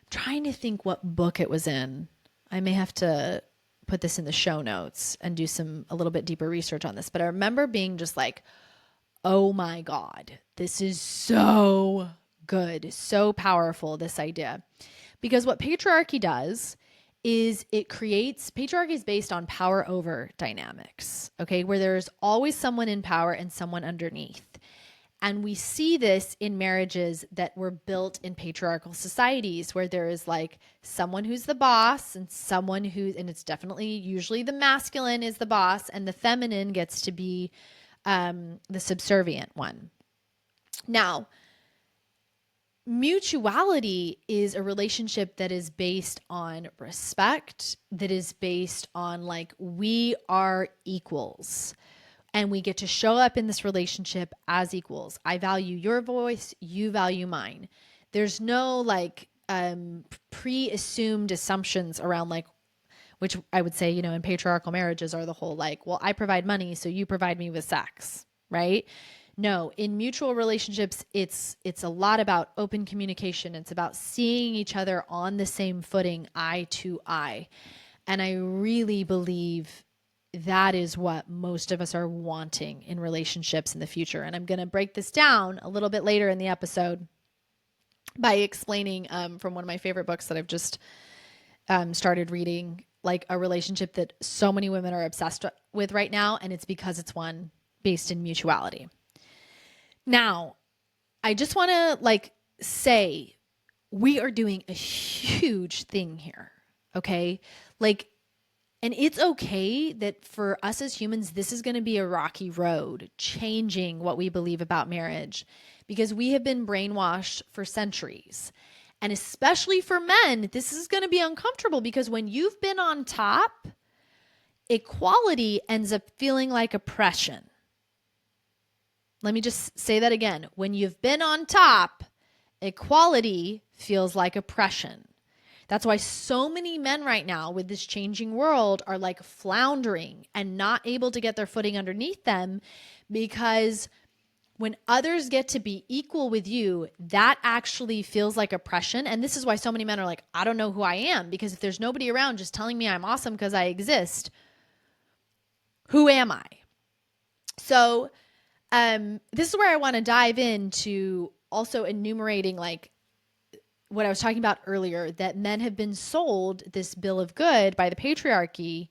I'm trying to think what book it was in. I may have to put this in the show notes and do a little bit deeper research on this. But I remember being just like, oh my God, this is so good, so powerful, this idea. Because what patriarchy does is patriarchy is based on power over dynamics, okay, where there's always someone in power and someone underneath. And we see this in marriages that were built in patriarchal societies where there is like someone who's the boss and and it's definitely usually the masculine is the boss and the feminine gets to be the subservient one. Now, mutuality is a relationship that is based on respect, that is based on like we are equals. And we get to show up in this relationship as equals. I value your voice, you value mine. There's no like pre-assumed assumptions around like, which I would say, in patriarchal marriages are the whole like, well, I provide money, so you provide me with sex, right? No, in mutual relationships, it's a lot about open communication. It's about seeing each other on the same footing, eye to eye. And I really believe that is what most of us are wanting in relationships in the future. And I'm going to break this down a little bit later in the episode by explaining from one of my favorite books that I've just started reading, like a relationship that so many women are obsessed with right now. And it's because it's one based in mutuality. Now, I just want to like say we are doing a huge thing here. Okay. And it's okay that for us as humans, this is going to be a rocky road, changing what we believe about marriage, because we have been brainwashed for centuries. And especially for men, this is going to be uncomfortable because when you've been on top, equality ends up feeling like oppression. Let me just say that again. When you've been on top, equality feels like oppression. That's why so many men right now with this changing world are like floundering and not able to get their footing underneath them, because when others get to be equal with you, that actually feels like oppression. And this is why so many men are like, I don't know who I am, because if there's nobody around just telling me I'm awesome because I exist, who am I? So this is where I want to dive into also enumerating like what I was talking about earlier, that men have been sold this bill of goods by the patriarchy,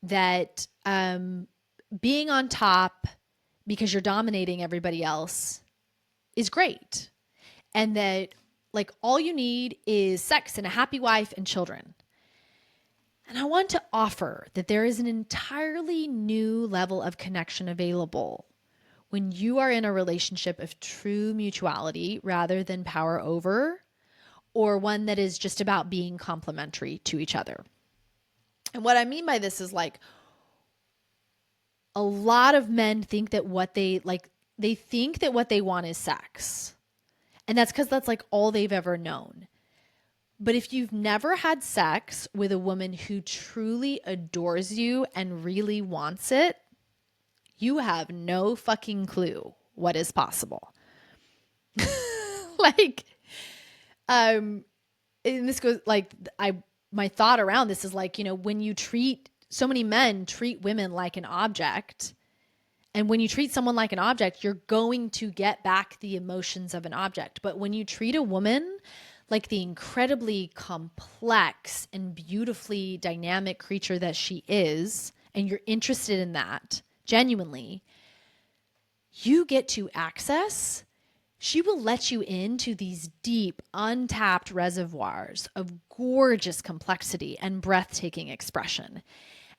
that being on top because you're dominating everybody else is great. And that like all you need is sex and a happy wife and children. And I want to offer that there is an entirely new level of connection available when you are in a relationship of true mutuality rather than power over, or one that is just about being complementary to each other. And what I mean by this is like a lot of men think that they think that what they want is sex. And that's because that's like all they've ever known. But if you've never had sex with a woman who truly adores you and really wants it, you have no fucking clue what is possible. And this goes like, my thought around this is like, when so many men treat women like an object, and when you treat someone like an object, you're going to get back the emotions of an object. But when you treat a woman like the incredibly complex and beautifully dynamic creature that she is, and you're interested in that genuinely, you get to access. She will let you into these deep, untapped reservoirs of gorgeous complexity and breathtaking expression.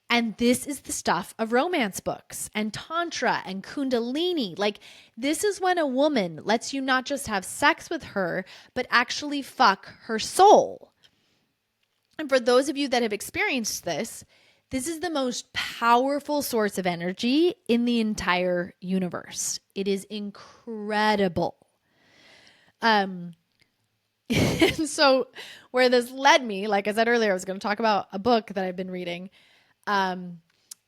And this is the stuff of romance books and tantra and kundalini. Like, this is when a woman lets you not just have sex with her, but actually fuck her soul. And for those of you that have experienced this is the most powerful source of energy in the entire universe. It is incredible. And so where this led me, like I said earlier, I was going to talk about a book that I've been reading,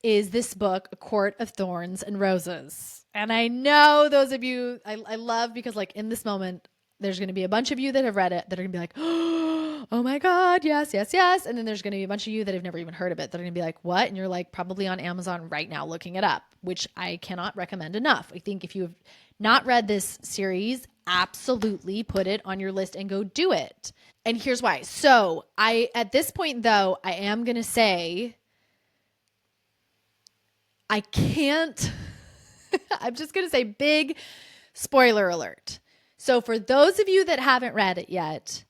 is this book, A Court of Thorns and Roses. And I know those of you, I love, because like in this moment, there's going to be a bunch of you that have read it that are going to be like, oh my God, yes, yes, yes. And then there's going to be a bunch of you that have never even heard of it that are going to be like, what? And you're like probably on Amazon right now looking it up, which I cannot recommend enough. I think if you have not read this series, absolutely put it on your list and go do it. And here's why. So at this point though, I am going to say, I can't, I'm just going to say big spoiler alert. So for those of you that haven't read it yet,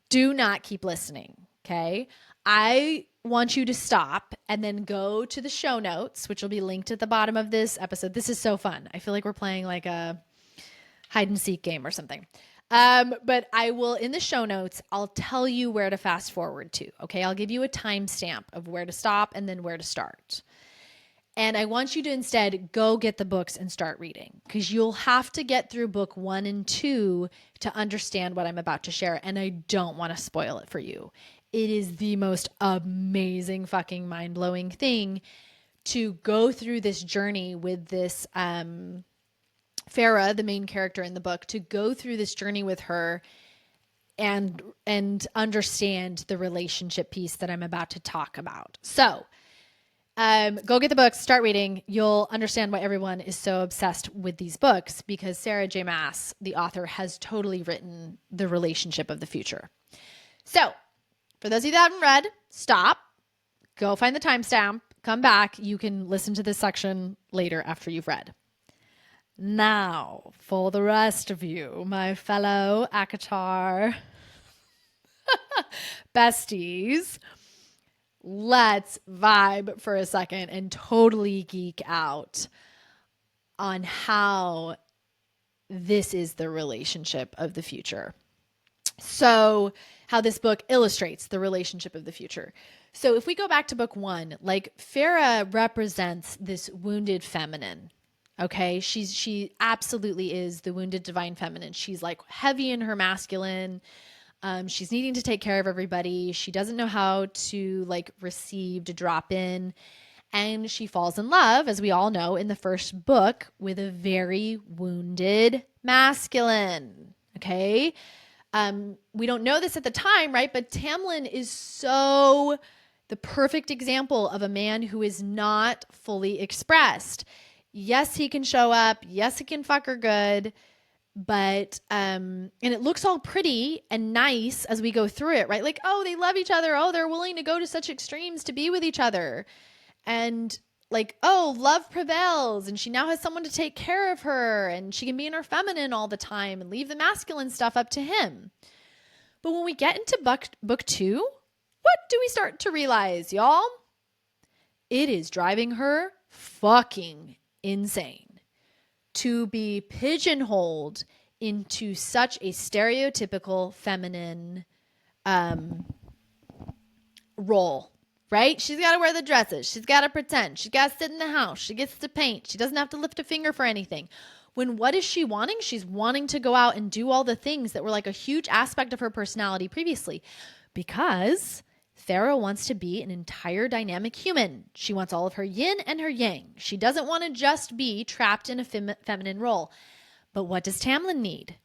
do not keep listening, okay? I want you to stop and then go to the show notes, which will be linked at the bottom of this episode. This is so fun. I feel like we're playing like a hide and seek game or something. But I will, in the show notes, I'll tell you where to fast forward to, okay? I'll give you a timestamp of where to stop and then where to start. And I want you to instead go get the books and start reading, because you'll have to get through book 1 and 2 to understand what I'm about to share. And I don't want to spoil it for you. It is the most amazing fucking mind-blowing thing to go through this journey with this Farah, the main character in the book, to go through this journey with her and understand the relationship piece that I'm about to talk about. So go get the books, start reading. You'll understand why everyone is so obsessed with these books, because Sarah J. Maas, the author, has totally written the relationship of the future. So for those of you that haven't read, stop, go find the timestamp, come back. You can listen to this section later after you've read. Now, for the rest of you, my fellow ACOTAR besties, let's vibe for a second and totally geek out on how this is the relationship of the future. So how this book illustrates the relationship of the future. So if we go back to book 1, like Farah represents this wounded feminine. Okay. She absolutely is the wounded divine feminine. She's like heavy in her masculine. She's needing to take care of everybody. She doesn't know how to like receive, to drop in. And she falls in love, as we all know, in the first book with a very wounded masculine. Okay. We don't know this at the time, right? But Tamlin is so the perfect example of a man who is not fully expressed. Yes, he can show up. Yes, he can fuck her good. But, and it looks all pretty and nice as we go through it, right? Like, oh, they love each other. Oh, they're willing to go to such extremes to be with each other. And like, oh, love prevails. And she now has someone to take care of her, and she can be in her feminine all the time and leave the masculine stuff up to him. But when we get into book 2, what do we start to realize, y'all? It is driving her fucking insane to be pigeonholed into such a stereotypical feminine role, right? She's got to wear the dresses. She's got to pretend. She's got to sit in the house. She gets to paint. She doesn't have to lift a finger for anything. When what is she wanting? She's wanting to go out and do all the things that were like a huge aspect of her personality previously, because Farah wants to be an entire dynamic human. She wants all of her yin and her yang. She doesn't want to just be trapped in a feminine role. But what does Tamlin need?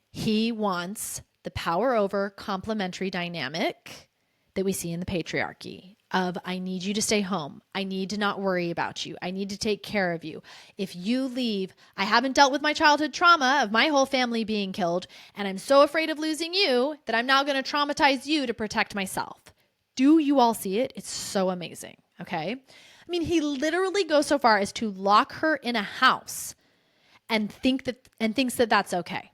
He wants the power over complementary dynamic that we see in the patriarchy of, I need you to stay home. I need to not worry about you. I need to take care of you. If you leave, I haven't dealt with my childhood trauma of my whole family being killed, and I'm so afraid of losing you that I'm now going to traumatize you to protect myself. Do you all see it? It's so amazing. Okay. I mean, he literally goes so far as to lock her in a house and thinks that that's okay.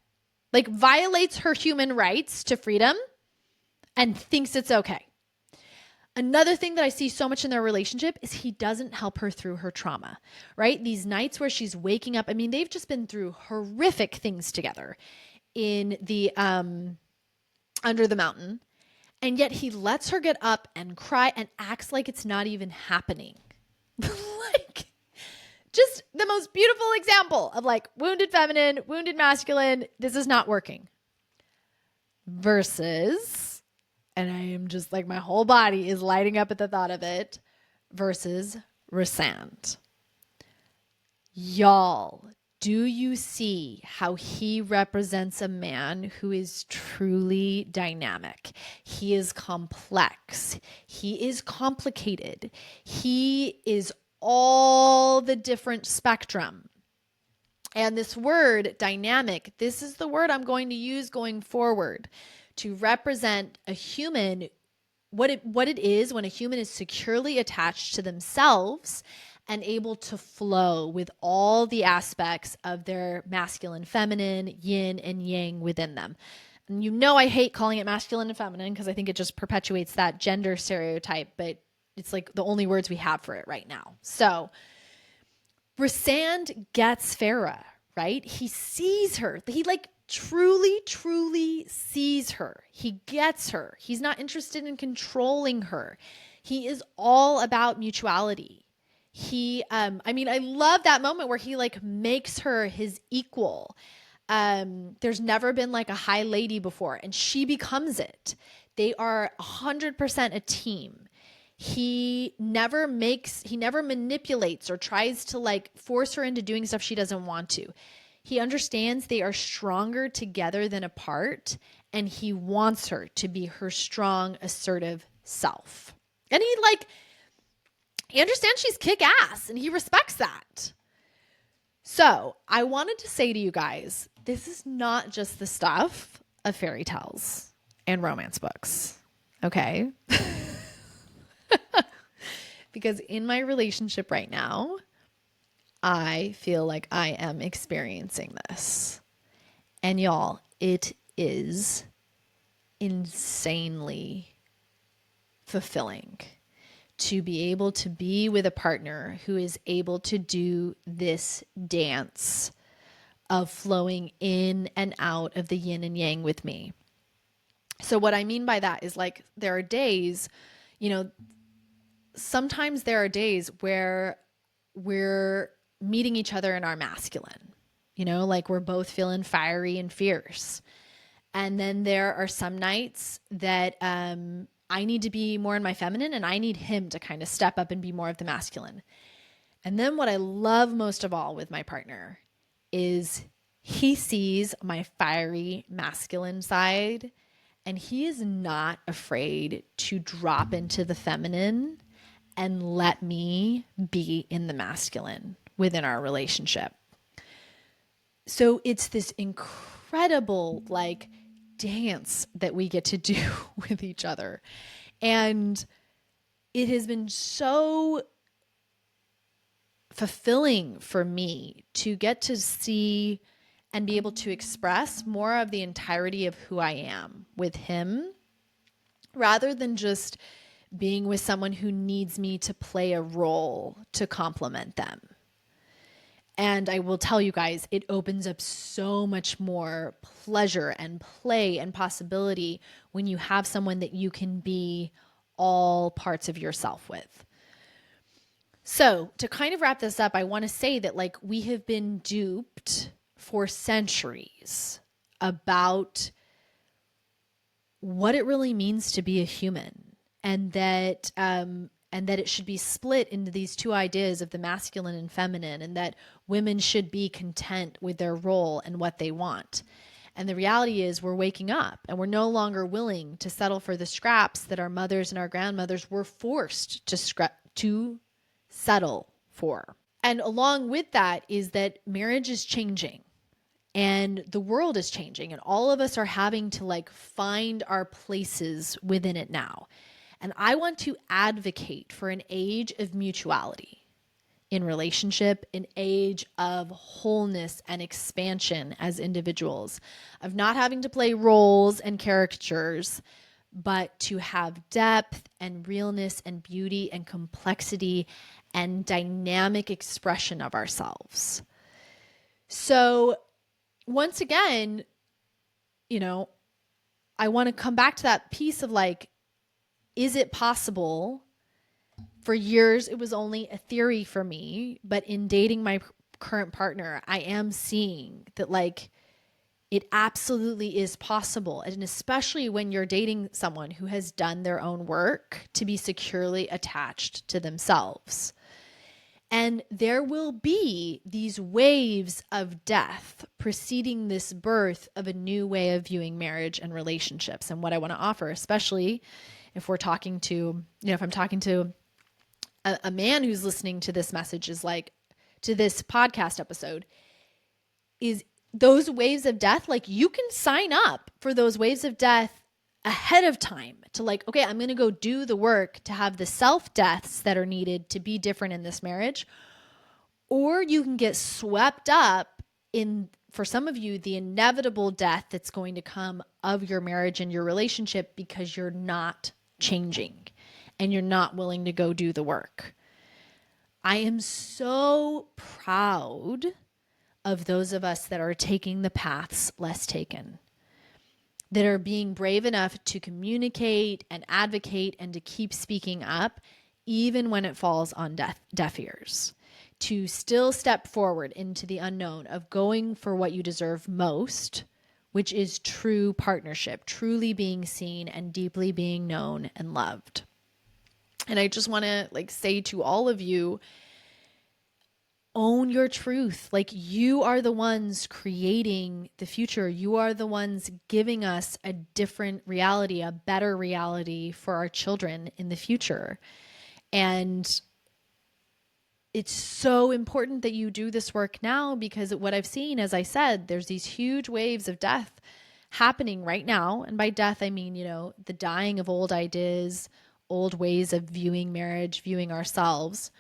Like, violates her human rights to freedom and thinks it's okay. Another thing that I see so much in their relationship is he doesn't help her through her trauma, right? These nights where she's waking up. I mean, they've just been through horrific things together in the Under the Mountain. And yet he lets her get up and cry and acts like it's not even happening. Like, just the most beautiful example of like wounded feminine, wounded masculine. This is not working. Versus, and I am just like, my whole body is lighting up at the thought of it, versus Rhysand. Y'all, Do you see how he represents a man who is truly dynamic? He is complex. He is complicated. He is all the different spectrum. And this word dynamic, this is the word I'm going to use going forward to represent a human, what it is when a human is securely attached to themselves and able to flow with all the aspects of their masculine, feminine, yin and yang within them. And you know I hate calling it masculine and feminine because I think it just perpetuates that gender stereotype, but it's like the only words we have for it right now. So Rysand gets Farah, right? He sees her. He like truly sees her. He gets her. He's not interested in controlling her. He is all about mutuality. I love that moment where he like makes her his equal. There's never been like a high lady before, and she becomes it. They are 100% a team. He never manipulates or tries to like force her into doing stuff she doesn't want to. He understands they are stronger together than apart, and he wants her to be her strong, assertive self. And he understands she's kick-ass, and he respects that. So I wanted to say to you guys, this is not just the stuff of fairy tales and romance books, okay? Because in my relationship right now, I feel like I am experiencing this. And y'all, it is insanely fulfilling to be able to be with a partner who is able to do this dance of flowing in and out of the yin and yang with me. So what I mean by that is like there are days, sometimes there are days where we're meeting each other in our masculine, like we're both feeling fiery and fierce. And then there are some nights that I need to be more in my feminine, and I need him to kind of step up and be more of the masculine. And then what I love most of all with my partner is he sees my fiery masculine side, and he is not afraid to drop into the feminine and let me be in the masculine within our relationship. So it's this incredible like dance that we get to do with each other. And it has been so fulfilling for me to get to see and be able to express more of the entirety of who I am with him, rather than just being with someone who needs me to play a role to complement them. And I will tell you guys, it opens up so much more pleasure and play and possibility when you have someone that you can be all parts of yourself with. So to kind of wrap this up, I want to say that like we have been duped for centuries about what it really means to be a human, and that it should be split into these two ideas of the masculine and feminine, and that women should be content with their role and what they want. And the reality is we're waking up and we're no longer willing to settle for the scraps that our mothers and our grandmothers were forced to settle for. And along with that is that marriage is changing and the world is changing, and all of us are having to like find our places within it now. And I want to advocate for an age of mutuality in relationship, an age of wholeness and expansion as individuals, of not having to play roles and caricatures, but to have depth and realness and beauty and complexity and dynamic expression of ourselves. So once again, I want to come back to that piece of like, is it possible? For years, it was only a theory for me, but in dating my current partner, I am seeing that like it absolutely is possible. And especially when you're dating someone who has done their own work to be securely attached to themselves. And there will be these waves of death preceding this birth of a new way of viewing marriage and relationships. And what I want to offer, especially if we're talking to, if I'm talking to a man who's listening to this message, is like, to this podcast episode, is those waves of death, like you can sign up for those waves of death ahead of time to like, okay, I'm going to go do the work to have the self-deaths that are needed to be different in this marriage. Or you can get swept up in, for some of you, the inevitable death that's going to come of your marriage and your relationship because you're not changing and you're not willing to go do the work. I am so proud of those of us that are taking the paths less taken, that are being brave enough to communicate and advocate and to keep speaking up, even when it falls on deaf ears, to still step forward into the unknown of going for what you deserve most, which is true partnership, truly being seen and deeply being known and loved. And I just want to say to all of you, own your truth. Like, you are the ones creating the future. You are the ones giving us a different reality, a better reality for our children in the future. And it's so important that you do this work now, because what I've seen, as I said, there's these huge waves of death happening right now. And by death, I mean, the dying of old ideas, old ways of viewing marriage, viewing ourselves.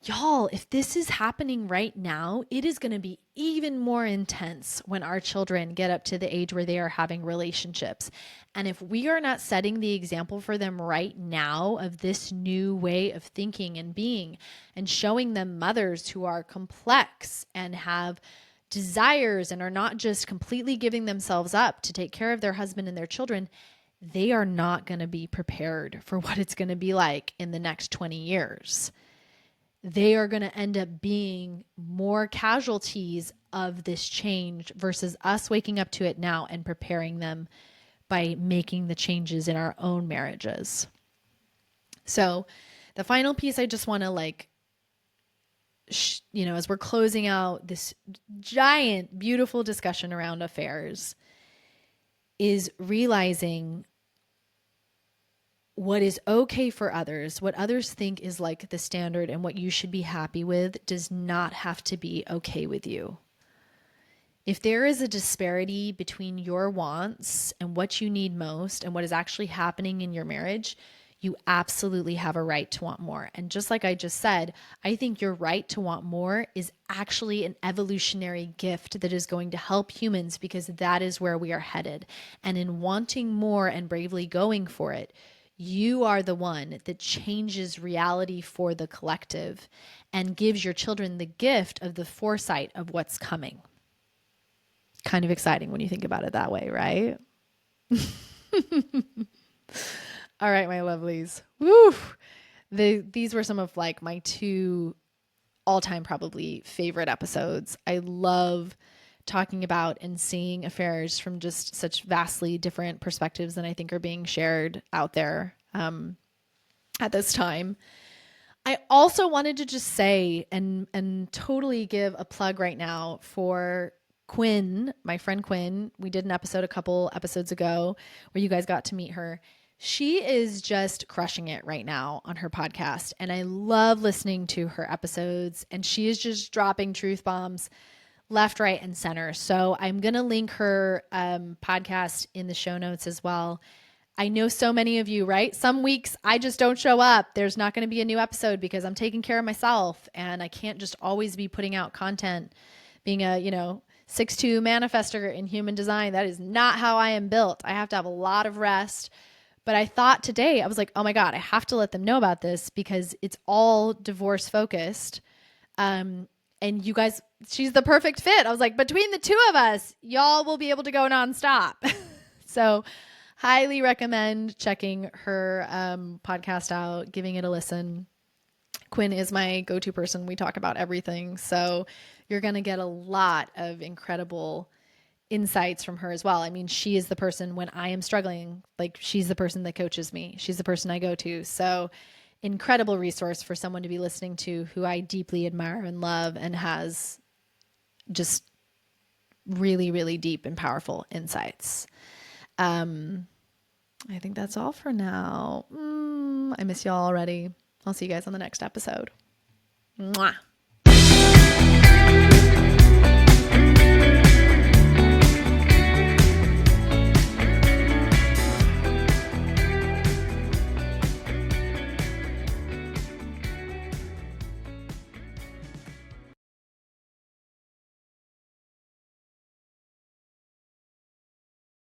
Y'all, if this is happening right now, it is going to be even more intense when our children get up to the age where they are having relationships. And if we are not setting the example for them right now of this new way of thinking and being, and showing them mothers who are complex and have desires and are not just completely giving themselves up to take care of their husband and their children, they are not going to be prepared for what it's going to be like in the next 20 years. They are going to end up being more casualties of this change versus us waking up to it now and preparing them by making the changes in our own marriages. So the final piece I just want to as we're closing out this giant, beautiful discussion around affairs, is realizing what is okay for others, what others think is like the standard and what you should be happy with, does not have to be okay with you. If there is a disparity between your wants and what you need most and what is actually happening in your marriage, you absolutely have a right to want more. And just like I just said, I think your right to want more is actually an evolutionary gift that is going to help humans, because that is where we are headed. And in wanting more and bravely going for it, you are the one that changes reality for the collective and gives your children the gift of the foresight of what's coming. Kind of exciting when you think about it that way, right? All right, my lovelies. Woo! These were some of my two all-time probably favorite episodes. I love talking about and seeing affairs from just such vastly different perspectives than I think are being shared out there at this time. I also wanted to just say and totally give a plug right now for Quinn, my friend Quinn. We did an episode a couple episodes ago where you guys got to meet her. She is just crushing it right now on her podcast, and I love listening to her episodes, and she is just dropping truth bombs left, right, and center. So I'm going to link her podcast in the show notes as well. I know so many of you, right? Some weeks I just don't show up. There's not going to be a new episode because I'm taking care of myself, and I can't just always be putting out content. Being a, 6'2" manifester in human design, that is not how I am built. I have to have a lot of rest. But I thought today, I was like, oh my God, I have to let them know about this because it's all divorce focused. And you guys, she's the perfect fit. I was like, between the two of us, y'all will be able to go nonstop. So highly recommend checking her podcast out, giving it a listen. Quinn is my go-to person. We talk about everything. So you're going to get a lot of incredible insights from her as well. I mean, she is the person when I am struggling, she's the person that coaches me. She's the person I go to. So incredible resource for someone to be listening to who I deeply admire and love and has just really, really deep and powerful insights. I think that's all for now. I miss y'all already. I'll see you guys on the next episode. Mwah.